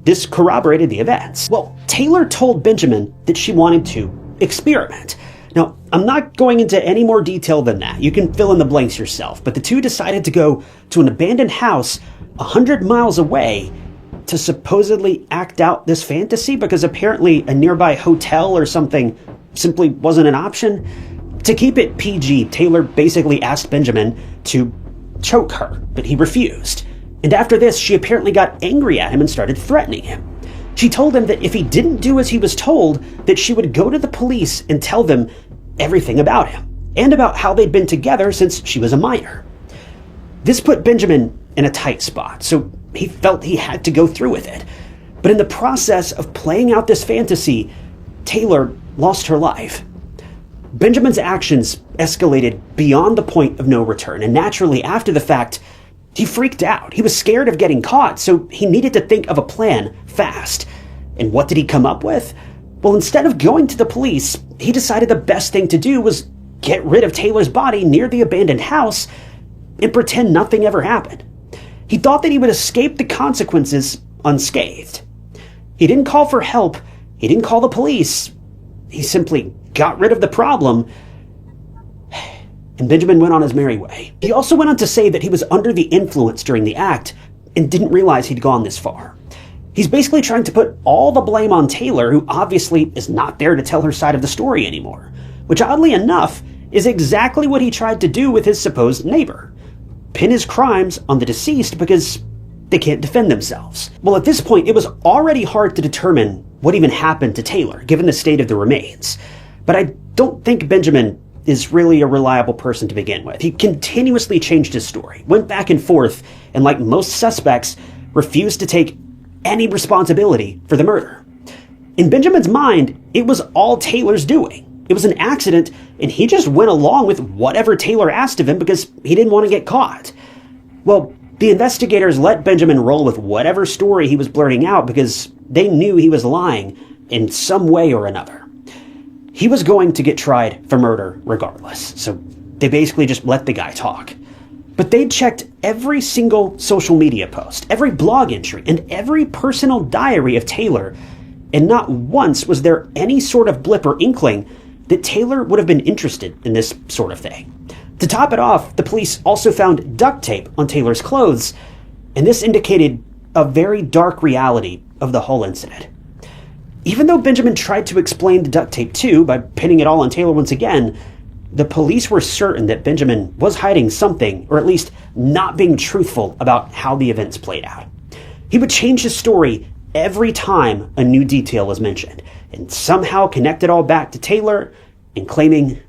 This corroborated the events. Well, Taylor told Benjamin that she wanted to experiment. Now, I'm not going into any more detail than that. You can fill in the blanks yourself, but the two decided to go to an abandoned house 100 miles away to supposedly act out this fantasy because apparently a nearby hotel or something simply wasn't an option. To keep it PG, Taylor basically asked Benjamin to choke her, but he refused. And after this, she apparently got angry at him and started threatening him. She told him that if he didn't do as he was told, that she would go to the police and tell them everything about him, and about how they'd been together since she was a minor. This put Benjamin in a tight spot, so he felt he had to go through with it. But in the process of playing out this fantasy, Taylor lost her life. Benjamin's actions escalated beyond the point of no return, and naturally, after the fact, he freaked out. He was scared of getting caught, so he needed to think of a plan fast. And what did he come up with? Well, instead of going to the police, he decided the best thing to do was get rid of Taylor's body near the abandoned house and pretend nothing ever happened. He thought that he would escape the consequences unscathed. He didn't call for help. He didn't call the police. He simply got rid of the problem, and Benjamin went on his merry way. He also went on to say that he was under the influence during the act and didn't realize he'd gone this far. He's basically trying to put all the blame on Taylor, who obviously is not there to tell her side of the story anymore, which oddly enough is exactly what he tried to do with his supposed neighbor. Pin his crimes on the deceased because they can't defend themselves. Well, at this point, it was already hard to determine what even happened to Taylor, given the state of the remains. But I don't think Benjamin is really a reliable person to begin with. He continuously changed his story, went back and forth, and like most suspects, refused to take any responsibility for the murder. In Benjamin's mind, it was all Taylor's doing. It was an accident, and he just went along with whatever Taylor asked of him because he didn't want to get caught. Well, the investigators let Benjamin roll with whatever story he was blurting out because they knew he was lying in some way or another. He was going to get tried for murder regardless, so they basically just let the guy talk. But they'd checked every single social media post, every blog entry, and every personal diary of Taylor, and not once was there any sort of blip or inkling that Taylor would have been interested in this sort of thing. To top it off, the police also found duct tape on Taylor's clothes, and this indicated a very dark reality of the whole incident. Even though Benjamin tried to explain the duct tape too by pinning it all on Taylor once again, the police were certain that Benjamin was hiding something, or at least not being truthful about how the events played out. He would change his story every time a new detail was mentioned, and somehow connect it all back to Taylor and claiming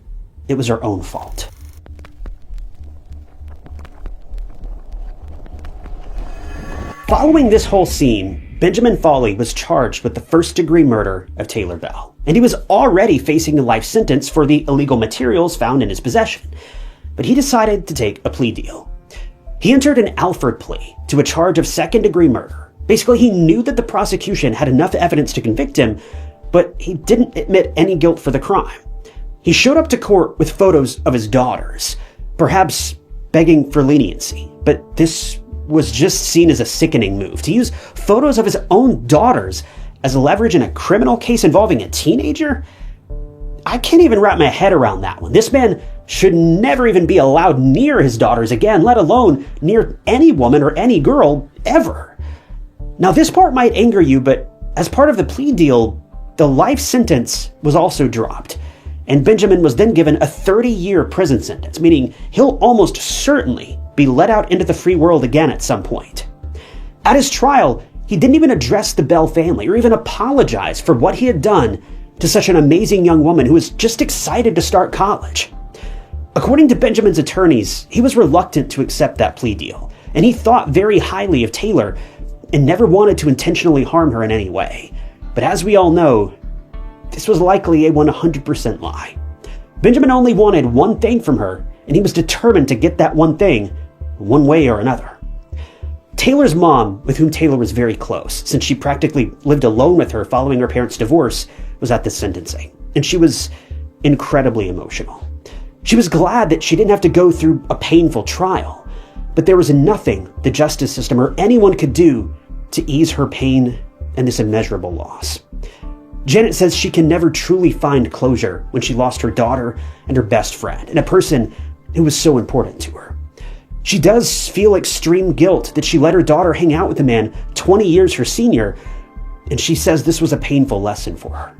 it was her own fault. Following this whole scene, Benjamin Foley was charged with the first-degree murder of Taylor Bell, and he was already facing a life sentence for the illegal materials found in his possession. But he decided to take a plea deal. He entered an Alford plea to a charge of second-degree murder. Basically, he knew that the prosecution had enough evidence to convict him, but he didn't admit any guilt for the crime. He showed up to court with photos of his daughters, perhaps begging for leniency, but this was just seen as a sickening move. To use photos of his own daughters as leverage in a criminal case involving a teenager? I can't even wrap my head around that one. This man should never even be allowed near his daughters again, let alone near any woman or any girl ever. Now, this part might anger you, but as part of the plea deal, the life sentence was also dropped, and Benjamin was then given a 30-year prison sentence, meaning he'll almost certainly be let out into the free world again at some point. At his trial, he didn't even address the Bell family or even apologize for what he had done to such an amazing young woman who was just excited to start college. According to Benjamin's attorneys, he was reluctant to accept that plea deal, and he thought very highly of Taylor and never wanted to intentionally harm her in any way. But as we all know, this was likely a 100% lie. Benjamin only wanted one thing from her, and he was determined to get that one thing, one way or another. Taylor's mom, with whom Taylor was very close, since she practically lived alone with her following her parents' divorce, was at the sentencing, and she was incredibly emotional. She was glad that she didn't have to go through a painful trial, but there was nothing the justice system or anyone could do to ease her pain and this immeasurable loss. Janet says she can never truly find closure when she lost her daughter and her best friend, and a person who was so important to her. She does feel extreme guilt that she let her daughter hang out with a man 20 years her senior, and she says this was a painful lesson for her.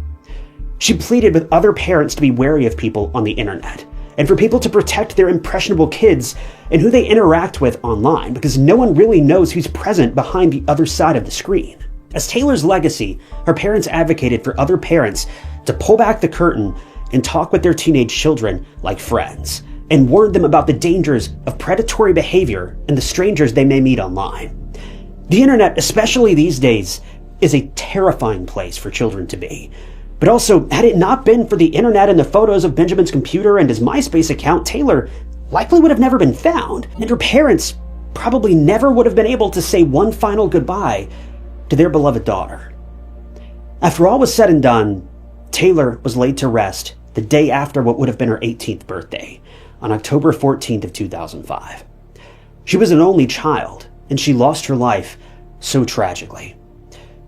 She pleaded with other parents to be wary of people on the internet, and for people to protect their impressionable kids and who they interact with online, because no one really knows who's present behind the other side of the screen. As Taylor's legacy, her parents advocated for other parents to pull back the curtain and talk with their teenage children like friends, and warned them about the dangers of predatory behavior and the strangers they may meet online. The internet, especially these days, is a terrifying place for children to be. But also, had it not been for the internet and the photos of Benjamin's computer and his MySpace account, Taylor likely would have never been found, and her parents probably never would have been able to say one final goodbye to their beloved daughter. After all was said and done, Taylor was laid to rest the day after what would have been her 18th birthday, on October 14th of 2005. She was an only child, and she lost her life so tragically.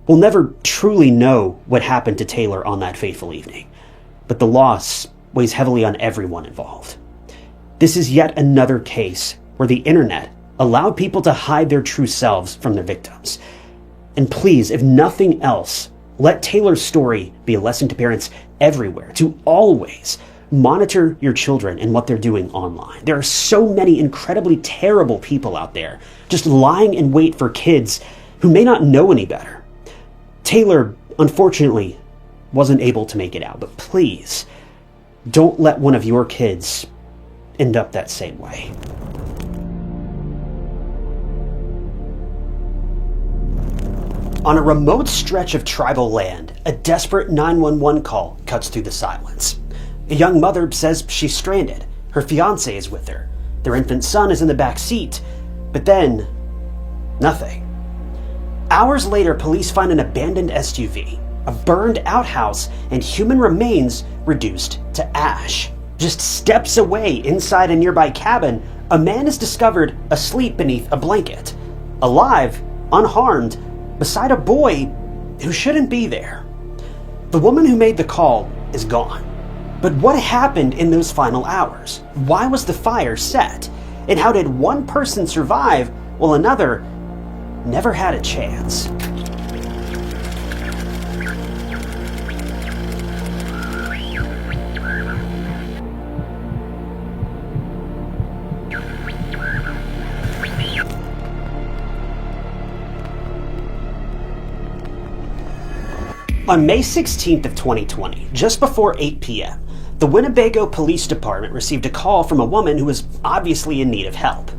We'll never truly know what happened to Taylor on that fateful evening, but the loss weighs heavily on everyone involved. This is yet another case where the internet allowed people to hide their true selves from their victims. And please, if nothing else, let Taylor's story be a lesson to parents everywhere to always monitor your children and what they're doing online. There are so many incredibly terrible people out there just lying in wait for kids who may not know any better. Taylor, unfortunately, wasn't able to make it out, but please, don't let one of your kids end up that same way. On a remote stretch of tribal land, a desperate 911 call cuts through the silence. A young mother says she's stranded. Her fiancé is with her. Their infant son is in the back seat. But then, nothing. Hours later, police find an abandoned SUV, a burned outhouse, and human remains reduced to ash. Just steps away inside a nearby cabin, a man is discovered asleep beneath a blanket, alive, unharmed, beside a boy who shouldn't be there. The woman who made the call is gone. But what happened in those final hours? Why was the fire set? And how did one person survive while another never had a chance? On May 16th of 2020, just before 8 p.m., the Winnebago Police Department received a call from a woman who was obviously in need of help.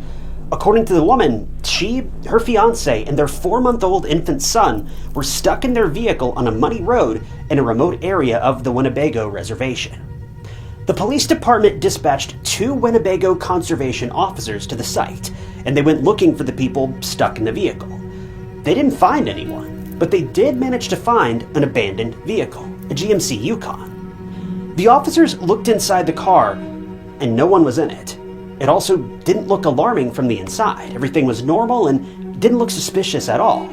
According to the woman, she, her fiancé, and their 4-month-old infant son were stuck in their vehicle on a muddy road in a remote area of the Winnebago Reservation. The police department dispatched 2 Winnebago conservation officers to the site, and they went looking for the people stuck in the vehicle. They didn't find anyone, but they did manage to find an abandoned vehicle, a GMC Yukon. The officers looked inside the car, and no one was in it. It also didn't look alarming from the inside. Everything was normal and didn't look suspicious at all.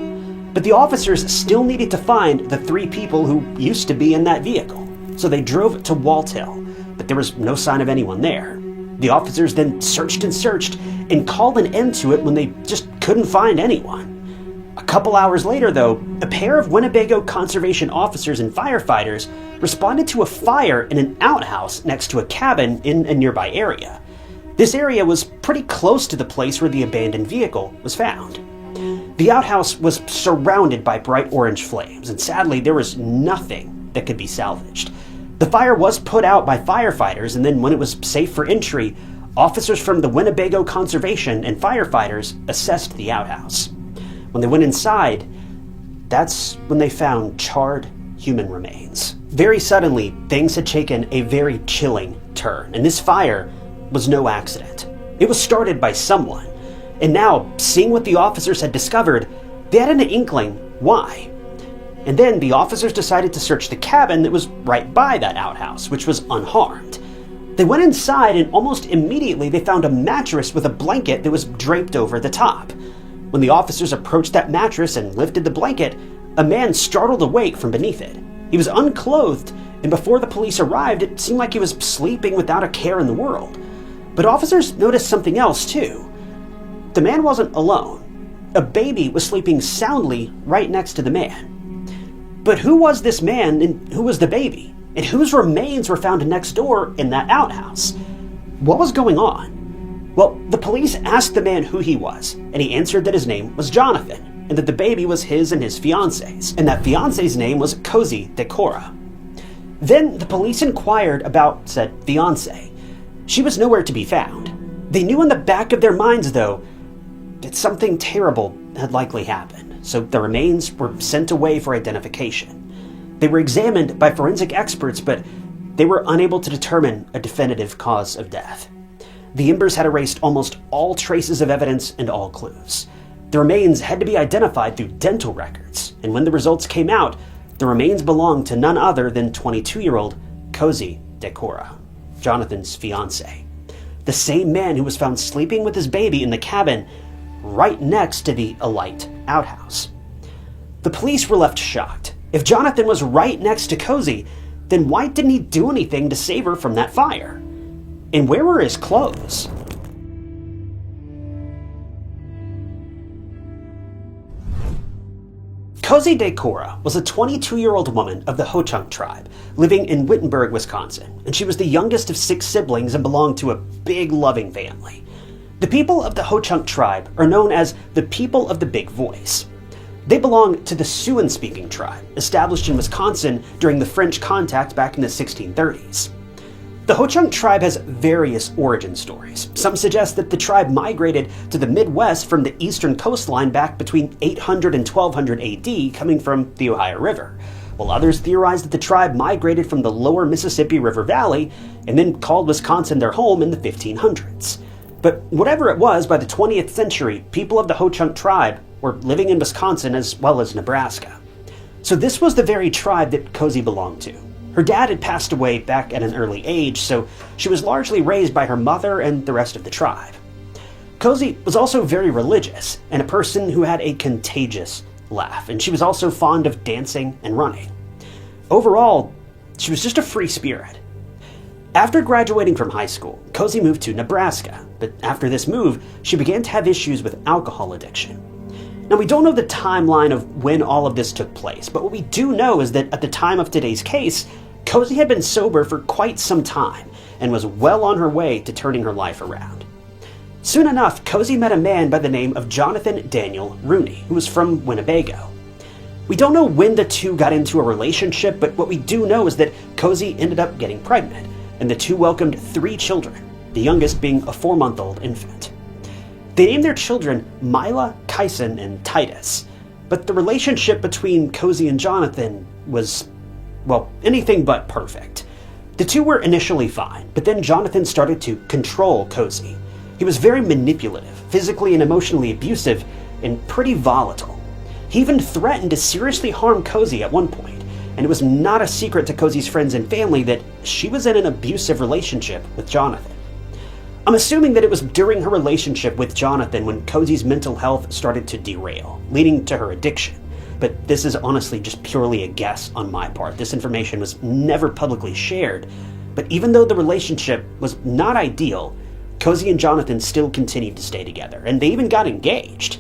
But the officers still needed to find the 3 people who used to be in that vehicle. So they drove to Walt Hill, but there was no sign of anyone there. The officers then searched and called an end to it when they just couldn't find anyone. A couple hours later, though, a pair of Winnebago conservation officers and firefighters responded to a fire in an outhouse next to a cabin in a nearby area. This area was pretty close to the place where the abandoned vehicle was found. The outhouse was surrounded by bright orange flames, and sadly, there was nothing that could be salvaged. The fire was put out by firefighters, and then when it was safe for entry, officers from the Winnebago Conservation and firefighters assessed the outhouse. When they went inside, that's when they found charred human remains. Very suddenly, things had taken a very chilling turn, and this fire was no accident. It was started by someone, and now, seeing what the officers had discovered, they had an inkling why. And then the officers decided to search the cabin that was right by that outhouse, which was unharmed. They went inside, and almost immediately they found a mattress with a blanket that was draped over the top. When the officers approached that mattress and lifted the blanket, a man startled awake from beneath it. He was unclothed, and before the police arrived, it seemed like he was sleeping without a care in the world. But officers noticed something else too. The man wasn't alone. A baby was sleeping soundly right next to the man. But who was this man, and who was the baby? And whose remains were found next door in that outhouse? What was going on? Well, the police asked the man who he was, and he answered that his name was Jonathan, and that the baby was his and his fiance's, and that fiance's name was Cozy Decora. Then the police inquired about said fiance. She was nowhere to be found. They knew in the back of their minds, though, that something terrible had likely happened, so the remains were sent away for identification. They were examined by forensic experts, but they were unable to determine a definitive cause of death. The embers had erased almost all traces of evidence and all clues. The remains had to be identified through dental records, and when the results came out, the remains belonged to none other than 22-year-old Cozy Decora, Jonathan's fiancé. The same man who was found sleeping with his baby in the cabin right next to the alight outhouse. The police were left shocked. If Jonathan was right next to Cozy, then why didn't he do anything to save her from that fire? And where were his clothes? Cozy Decora was a 22-year-old woman of the Ho-Chunk tribe, living in Wittenberg, Wisconsin, and she was the youngest of 6 siblings and belonged to a big, loving family. The people of the Ho-Chunk tribe are known as the People of the Big Voice. They belong to the Siouan-speaking tribe, established in Wisconsin during the French contact back in the 1630s. The Ho-Chunk tribe has various origin stories. Some suggest that the tribe migrated to the Midwest from the eastern coastline back between 800 and 1200 AD, coming from the Ohio River, while others theorize that the tribe migrated from the lower Mississippi River Valley and then called Wisconsin their home in the 1500s. But whatever it was, by the 20th century, people of the Ho-Chunk tribe were living in Wisconsin as well as Nebraska. So this was the very tribe that Cozy belonged to. Her dad had passed away back at an early age, so she was largely raised by her mother and the rest of the tribe. Cozy was also very religious, and a person who had a contagious laugh, and she was also fond of dancing and running. Overall, she was just a free spirit. After graduating from high school, Cozy moved to Nebraska, but after this move, she began to have issues with alcohol addiction. Now, we don't know the timeline of when all of this took place, but what we do know is that at the time of today's case, Cozy had been sober for quite some time and was well on her way to turning her life around. Soon enough, Cozy met a man by the name of Jonathan Daniel Rooney, who was from Winnebago. We don't know when the two got into a relationship, but what we do know is that Cozy ended up getting pregnant, and the two welcomed 3 children, the youngest being a 4-month-old infant. They named their children Mila, Kyson, and Titus, but the relationship between Cozy and Jonathan was, well, anything but perfect. The two were initially fine, but then Jonathan started to control Cozy. He was very manipulative, physically and emotionally abusive, and pretty volatile. He even threatened to seriously harm Cozy at one point, and it was not a secret to Cozy's friends and family that she was in an abusive relationship with Jonathan. I'm assuming that it was during her relationship with Jonathan when Cozy's mental health started to derail, leading to her addiction. But this is honestly just purely a guess on my part. This information was never publicly shared. But even though the relationship was not ideal, Cozy and Jonathan still continued to stay together, and they even got engaged.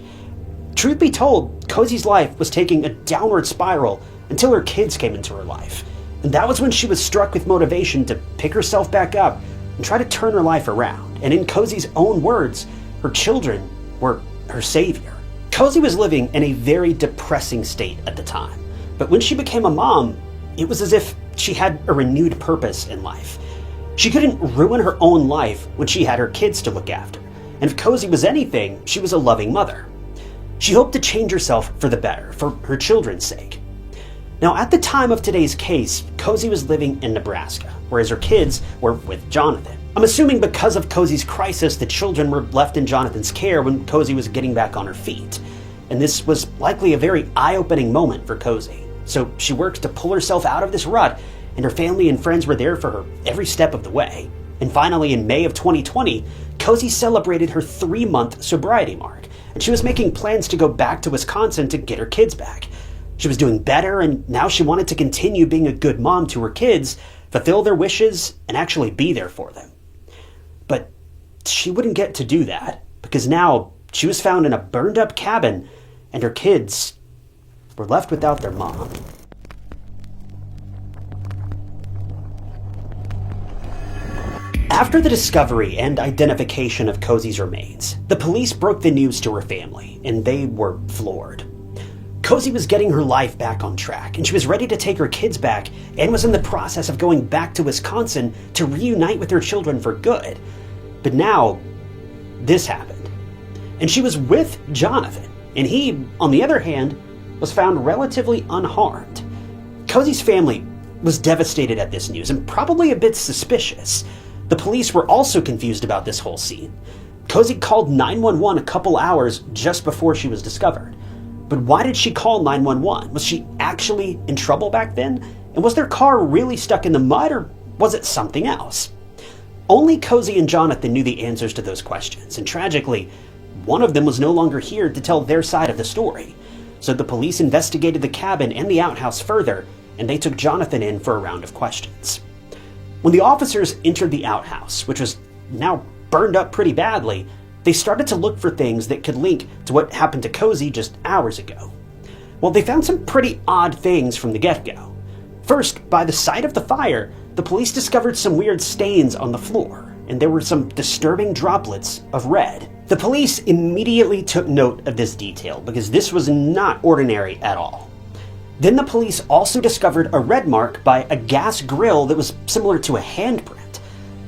Truth be told, Cosey's life was taking a downward spiral until her kids came into her life. And that was when she was struck with motivation to pick herself back up and try to turn her life around. And in Cosey's own words, her children were her savior. Cosey was living in a very depressing state at the time. But when she became a mom, it was as if she had a renewed purpose in life. She couldn't ruin her own life when she had her kids to look after. And if Cosey was anything, she was a loving mother. She hoped to change herself for the better, for her children's sake. Now, at the time of today's case, Cosey was living in Nebraska, whereas her kids were with Jonathan. I'm assuming because of Cosey's crisis, the children were left in Jonathan's care when Cosey was getting back on her feet. And this was likely a very eye-opening moment for Cosey. So she worked to pull herself out of this rut, and her family and friends were there for her every step of the way. And finally, in May of 2020, Cosey celebrated her 3-month sobriety mark, and she was making plans to go back to Wisconsin to get her kids back. She was doing better, and now she wanted to continue being a good mom to her kids, fulfill their wishes, and actually be there for them. But she wouldn't get to do that, because now she was found in a burned-up cabin, and her kids were left without their mom. After the discovery and identification of Cosey's remains, the police broke the news to her family, and they were floored. Cosey was getting her life back on track, and she was ready to take her kids back and was in the process of going back to Wisconsin to reunite with her children for good. But now, this happened. And she was with Jonathan, and he, on the other hand, was found relatively unharmed. Cosey's family was devastated at this news and probably a bit suspicious. The police were also confused about this whole scene. Cosey called 911 a couple hours just before she was discovered. But why did she call 911? Was she actually in trouble back then? And was their car really stuck in the mud, or was it something else? Only Cosey and Jonathan knew the answers to those questions, and tragically, one of them was no longer here to tell their side of the story. So the police investigated the cabin and the outhouse further, and they took Jonathan in for a round of questions. When the officers entered the outhouse, which was now burned up pretty badly, they started to look for things that could link to what happened to Cosey just hours ago. Well, they found some pretty odd things from the get-go. First, by the side of the fire, the police discovered some weird stains on the floor, and there were some disturbing droplets of red. The police immediately took note of this detail because this was not ordinary at all. Then the police also discovered a red mark by a gas grill that was similar to a handprint.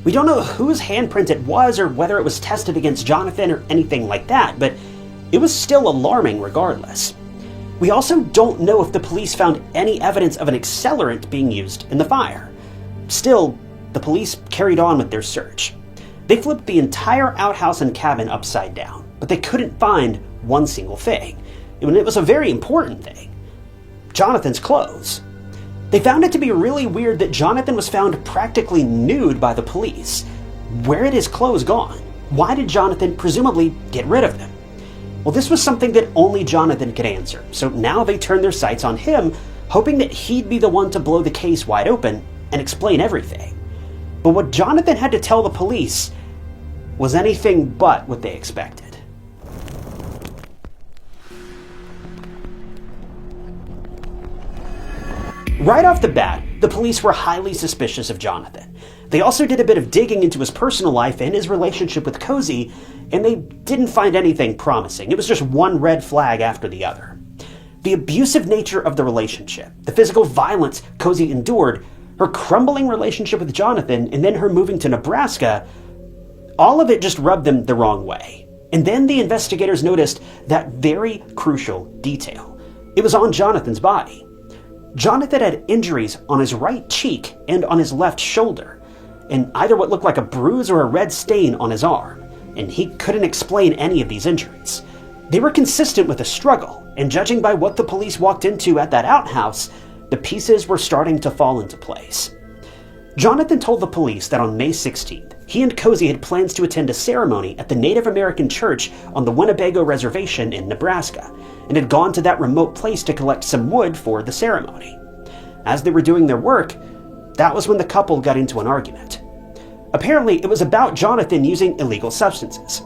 We don't know whose handprint it was or whether it was tested against Jonathan or anything like that, but it was still alarming regardless. We also don't know if the police found any evidence of an accelerant being used in the fire. Still, the police carried on with their search. They flipped the entire outhouse and cabin upside down, but they couldn't find one single thing. And it was a very important thing. Jonathan's clothes. They found it to be really weird that Jonathan was found practically nude by the police. Where had his clothes gone? Why did Jonathan presumably get rid of them? Well, this was something that only Jonathan could answer, so now they turned their sights on him, hoping that he'd be the one to blow the case wide open and explain everything. But what Jonathan had to tell the police was anything but what they expected. Right off the bat, the police were highly suspicious of Jonathan. They also did a bit of digging into his personal life and his relationship with Cosey, and they didn't find anything promising. It was just one red flag after the other. The abusive nature of the relationship, the physical violence Cosey endured, her crumbling relationship with Jonathan, and then her moving to Nebraska, all of it just rubbed them the wrong way. And then the investigators noticed that very crucial detail. It was on Jonathan's body. Jonathan had injuries on his right cheek and on his left shoulder, and either what looked like a bruise or a red stain on his arm, and he couldn't explain any of these injuries. They were consistent with a struggle, and judging by what the police walked into at that outhouse, the pieces were starting to fall into place. Jonathan told the police that on May 16th, he and Cosey had plans to attend a ceremony at the Native American church on the Winnebago Reservation in Nebraska, and had gone to that remote place to collect some wood for the ceremony. As they were doing their work, that was when the couple got into an argument. Apparently, it was about Jonathan using illegal substances.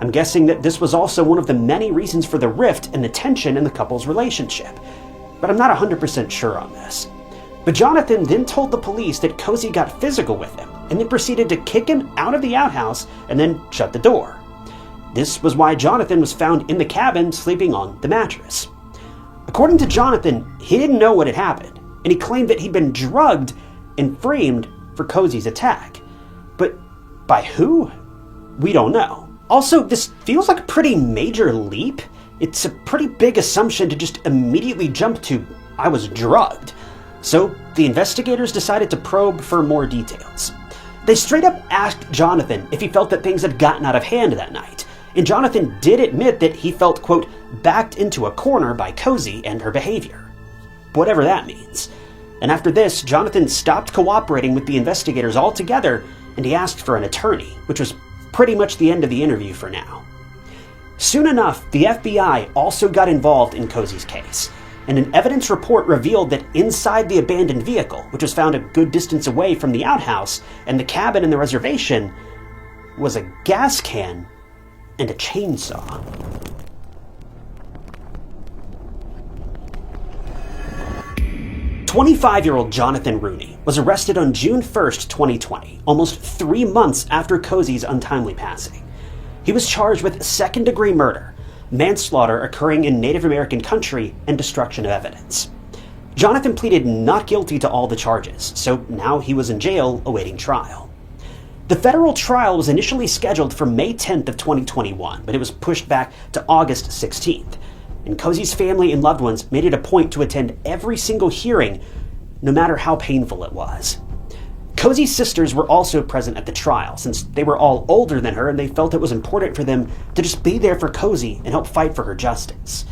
I'm guessing that this was also one of the many reasons for the rift and the tension in the couple's relationship, but I'm not 100% sure on this. But Jonathan then told the police that Cozy got physical with him, and then proceeded to kick him out of the outhouse and then shut the door. This was why Jonathan was found in the cabin sleeping on the mattress. According to Jonathan, he didn't know what had happened, and he claimed that he'd been drugged and framed for Cozy's attack. But by who? We don't know. Also, this feels like a pretty major leap. It's a pretty big assumption to just immediately jump to, I was drugged. So the investigators decided to probe for more details. They straight up asked Jonathan if he felt that things had gotten out of hand that night, and Jonathan did admit that he felt, quote, backed into a corner by Cozy and her behavior. Whatever that means. And after this, Jonathan stopped cooperating with the investigators altogether, and he asked for an attorney, which was pretty much the end of the interview for now. Soon enough, the FBI also got involved in Cozy's case, and an evidence report revealed that inside the abandoned vehicle, which was found a good distance away from the outhouse and the cabin and the reservation, was a gas can and a chainsaw. "25-year-old Jonathan Rooney was arrested on June 1st, 2020, almost 3 months after Cozy's untimely passing. He was charged with second-degree murder, manslaughter occurring in Native American country, and destruction of evidence. Jonathan pleaded not guilty to all the charges, so now he was in jail awaiting trial. The federal trial was initially scheduled for May 10th of 2021, but it was pushed back to August 16th. And Cozy's family and loved ones made it a point to attend every single hearing, no matter how painful it was. Cozy's sisters were also present at the trial, since they were all older than her and they felt it was important for them to just be there for Cozy and help fight for her justice.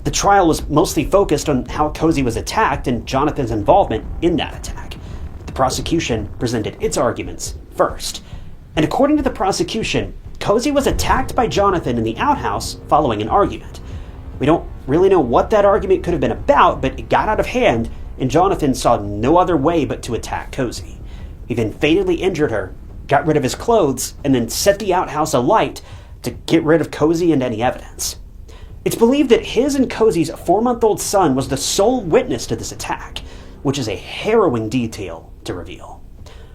The trial was mostly focused on how Cozy was attacked and Jonathan's involvement in that attack. The prosecution presented its arguments first. And according to the prosecution, Cozy was attacked by Jonathan in the outhouse following an argument. We don't really know what that argument could have been about, but it got out of hand, and Jonathan saw no other way but to attack Cozy. He then fatally injured her, got rid of his clothes, and then set the outhouse alight to get rid of Cozy and any evidence. It's believed that his and Cozy's 4-month-old son was the sole witness to this attack, which is a harrowing detail to reveal.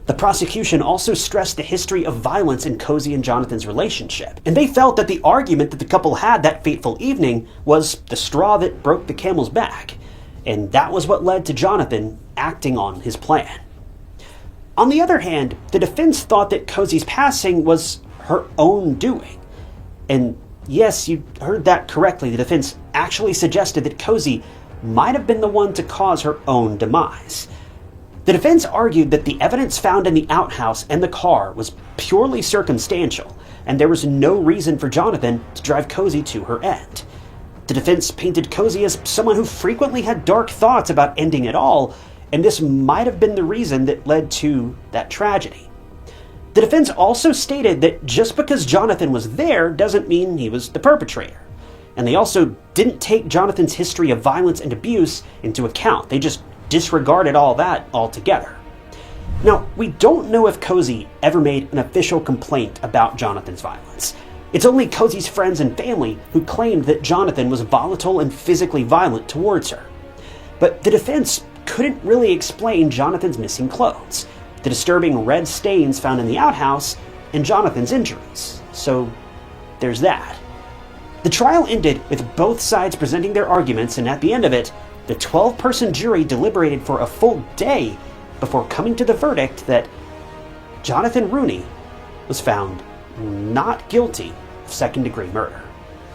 The prosecution also stressed the history of violence in Cozy and Jonathan's relationship, and they felt that the argument that the couple had that fateful evening was the straw that broke the camel's back, and that was what led to Jonathan acting on his plan. On the other hand, the defense thought that Cozy's passing was her own doing. And yes, you heard that correctly, the defense actually suggested that Cozy might have been the one to cause her own demise. The defense argued that the evidence found in the outhouse and the car was purely circumstantial, and there was no reason for Jonathan to drive Cozy to her end. The defense painted Cozy as someone who frequently had dark thoughts about ending it all, and this might have been the reason that led to that tragedy. The defense also stated that just because Jonathan was there doesn't mean he was the perpetrator. And they also didn't take Jonathan's history of violence and abuse into account. They just disregarded all that altogether. Now, we don't know if Cozy ever made an official complaint about Jonathan's violence. It's only Cozy's friends and family who claimed that Jonathan was volatile and physically violent towards her. But the defense couldn't really explain Jonathan's missing clothes, the disturbing red stains found in the outhouse, and Jonathan's injuries. So there's that. The trial ended with both sides presenting their arguments, and at the end of it, the 12-person jury deliberated for a full day before coming to the verdict that Jonathan Rooney was found not guilty of second-degree murder,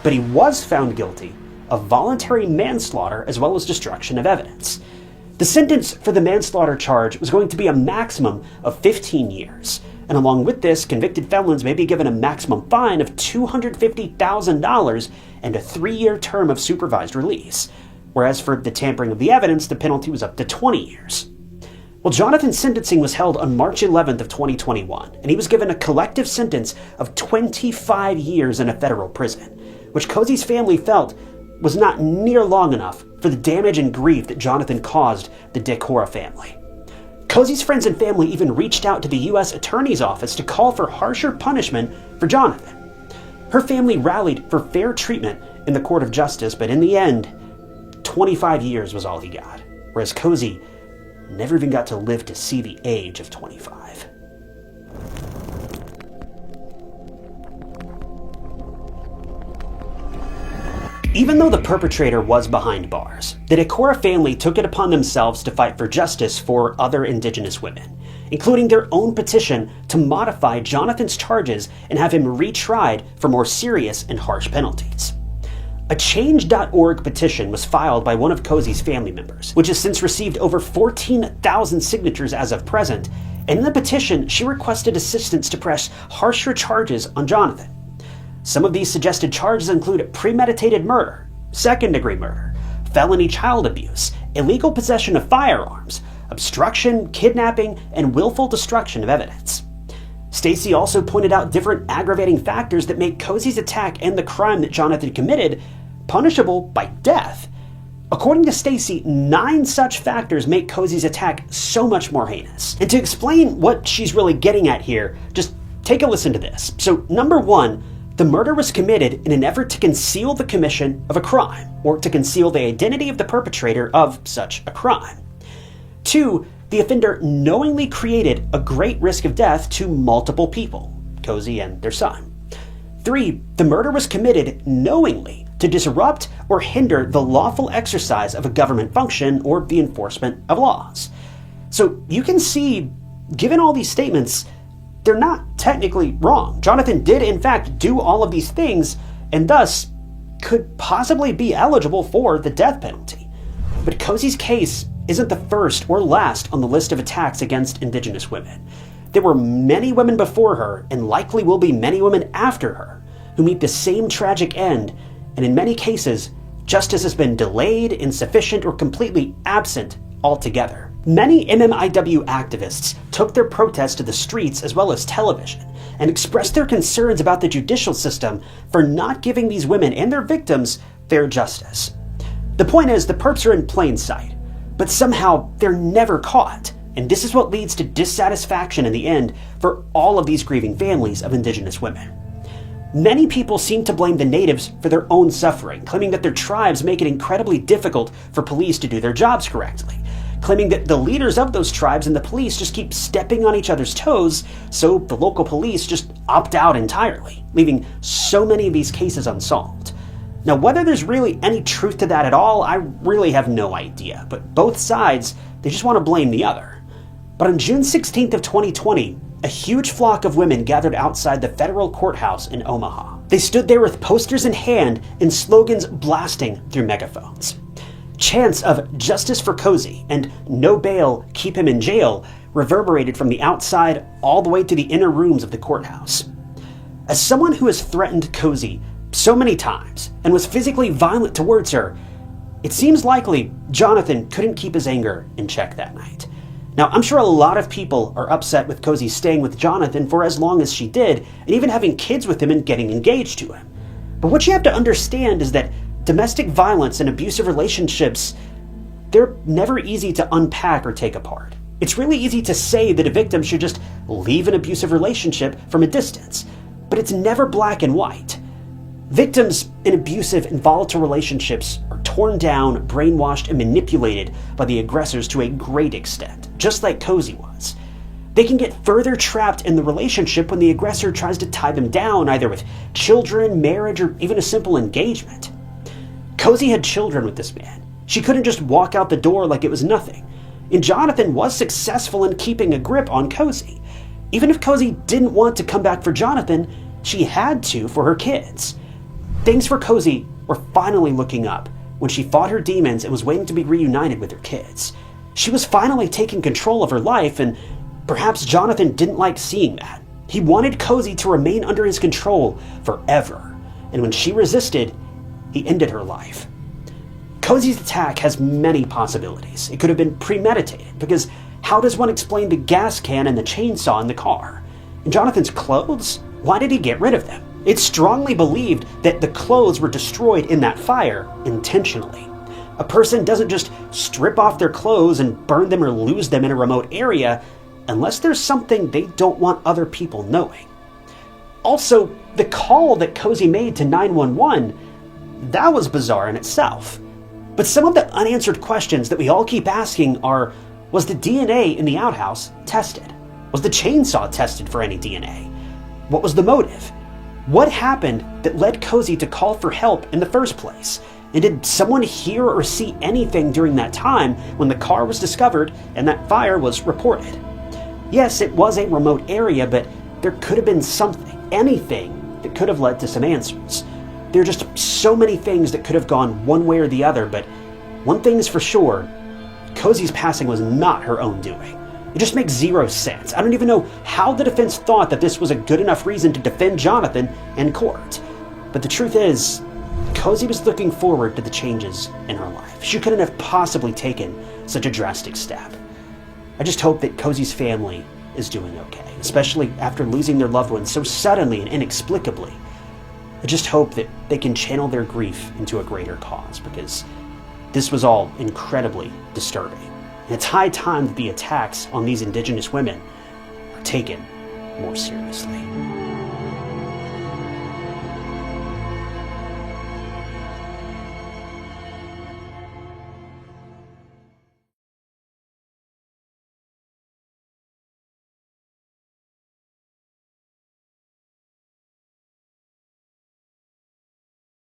but he was found guilty of voluntary manslaughter as well as destruction of evidence. The sentence for the manslaughter charge was going to be a maximum of 15 years, and along with this, convicted felons may be given a maximum fine of $250,000 and a 3-year term of supervised release, whereas for the tampering of the evidence, the penalty was up to 20 years. Well, Jonathan's sentencing was held on March 11th of 2021, and he was given a collective sentence of 25 years in a federal prison, which Cozy's family felt was not near long enough for the damage and grief that Jonathan caused the Decora family. Cozy's friends and family even reached out to the U.S. Attorney's Office to call for harsher punishment for Jonathan. Her family rallied for fair treatment in the court of justice, but in the end, 25 years was all he got, whereas Cozy never even got to live to see the age of 25. Even though the perpetrator was behind bars, the Decorah family took it upon themselves to fight for justice for other Indigenous women, including their own petition to modify Jonathan's charges and have him retried for more serious and harsh penalties. A Change.org petition was filed by one of Cozy's family members, which has since received over 14,000 signatures as of present, and in the petition she requested assistance to press harsher charges on Jonathan. Some of these suggested charges include premeditated murder, second-degree murder, felony child abuse, illegal possession of firearms, obstruction, kidnapping, and willful destruction of evidence. Stacy also pointed out different aggravating factors that make Cozy's attack and the crime that Jonathan committed punishable by death. According to Stacy, 9 such factors make Cozy's attack so much more heinous. And to explain what she's really getting at here, just take a listen to this. So, number 1, the murder was committed in an effort to conceal the commission of a crime, or to conceal the identity of the perpetrator of such a crime. 2, the offender knowingly created a great risk of death to multiple people, Cozy and their son. 3, the murder was committed knowingly to disrupt or hinder the lawful exercise of a government function or the enforcement of laws. So you can see, given all these statements, they're not technically wrong. Jonathan did, in fact, do all of these things, and thus could possibly be eligible for the death penalty. But Cozy's case isn't the first or last on the list of attacks against Indigenous women. There were many women before her, and likely will be many women after her, who meet the same tragic end, and in many cases, justice has been delayed, insufficient, or completely absent altogether. Many MMIW activists took their protests to the streets as well as television and expressed their concerns about the judicial system for not giving these women and their victims fair justice. The point is, the perps are in plain sight, but somehow they're never caught, and this is what leads to dissatisfaction in the end for all of these grieving families of Indigenous women. Many people seem to blame the natives for their own suffering, claiming that their tribes make it incredibly difficult for police to do their jobs correctly, claiming that the leaders of those tribes and the police just keep stepping on each other's toes, so the local police just opt out entirely, leaving so many of these cases unsolved. Now, whether there's really any truth to that at all, I really have no idea, but both sides, they just want to blame the other. But on June 16th of 2020, a huge flock of women gathered outside the federal courthouse in Omaha. They stood there with posters in hand and slogans blasting through megaphones. Chants of "Justice for Cozy" and "No bail, keep him in jail" reverberated from the outside all the way to the inner rooms of the courthouse. As someone who has threatened Cozy so many times and was physically violent towards her, it seems likely Jonathan couldn't keep his anger in check that night. Now, I'm sure a lot of people are upset with Cozy staying with Jonathan for as long as she did, and even having kids with him and getting engaged to him. But what you have to understand is that domestic violence and abusive relationships, they're never easy to unpack or take apart. It's really easy to say that a victim should just leave an abusive relationship from a distance, but it's never black and white. Victims in abusive and volatile relationships are torn down, brainwashed, and manipulated by the aggressors to a great extent, just like Cozy was. They can get further trapped in the relationship when the aggressor tries to tie them down, either with children, marriage, or even a simple engagement. Cozy had children with this man. She couldn't just walk out the door like it was nothing. And Jonathan was successful in keeping a grip on Cozy. Even if Cozy didn't want to come back for Jonathan, she had to for her kids. Things for Cozy were finally looking up when she fought her demons and was waiting to be reunited with her kids. She was finally taking control of her life, and perhaps Jonathan didn't like seeing that. He wanted Cozy to remain under his control forever, and when she resisted, he ended her life. Cozy's attack has many possibilities. It could have been premeditated, because how does one explain the gas can and the chainsaw in the car? And Jonathan's clothes? Why did he get rid of them? It's strongly believed that the clothes were destroyed in that fire intentionally. A person doesn't just strip off their clothes and burn them or lose them in a remote area unless there's something they don't want other people knowing. Also, the call that Cozy made to 911, that was bizarre in itself. But some of the unanswered questions that we all keep asking are, was the DNA in the outhouse tested? Was the chainsaw tested for any DNA? What was the motive? What happened that led Cozy to call for help in the first place? And did someone hear or see anything during that time when the car was discovered and that fire was reported? Yes, it was a remote area, but there could have been something, anything, that could have led to some answers. There are just so many things that could have gone one way or the other, but one thing's for sure, Cozy's passing was not her own doing. It just makes zero sense. I don't even know how the defense thought that this was a good enough reason to defend Jonathan in court. But the truth is, Cozy was looking forward to the changes in her life. She couldn't have possibly taken such a drastic step. I just hope that Cozy's family is doing okay, especially after losing their loved ones so suddenly and inexplicably. I just hope that they can channel their grief into a greater cause, because this was all incredibly disturbing. And it's high time that the attacks on these Indigenous women are taken more seriously.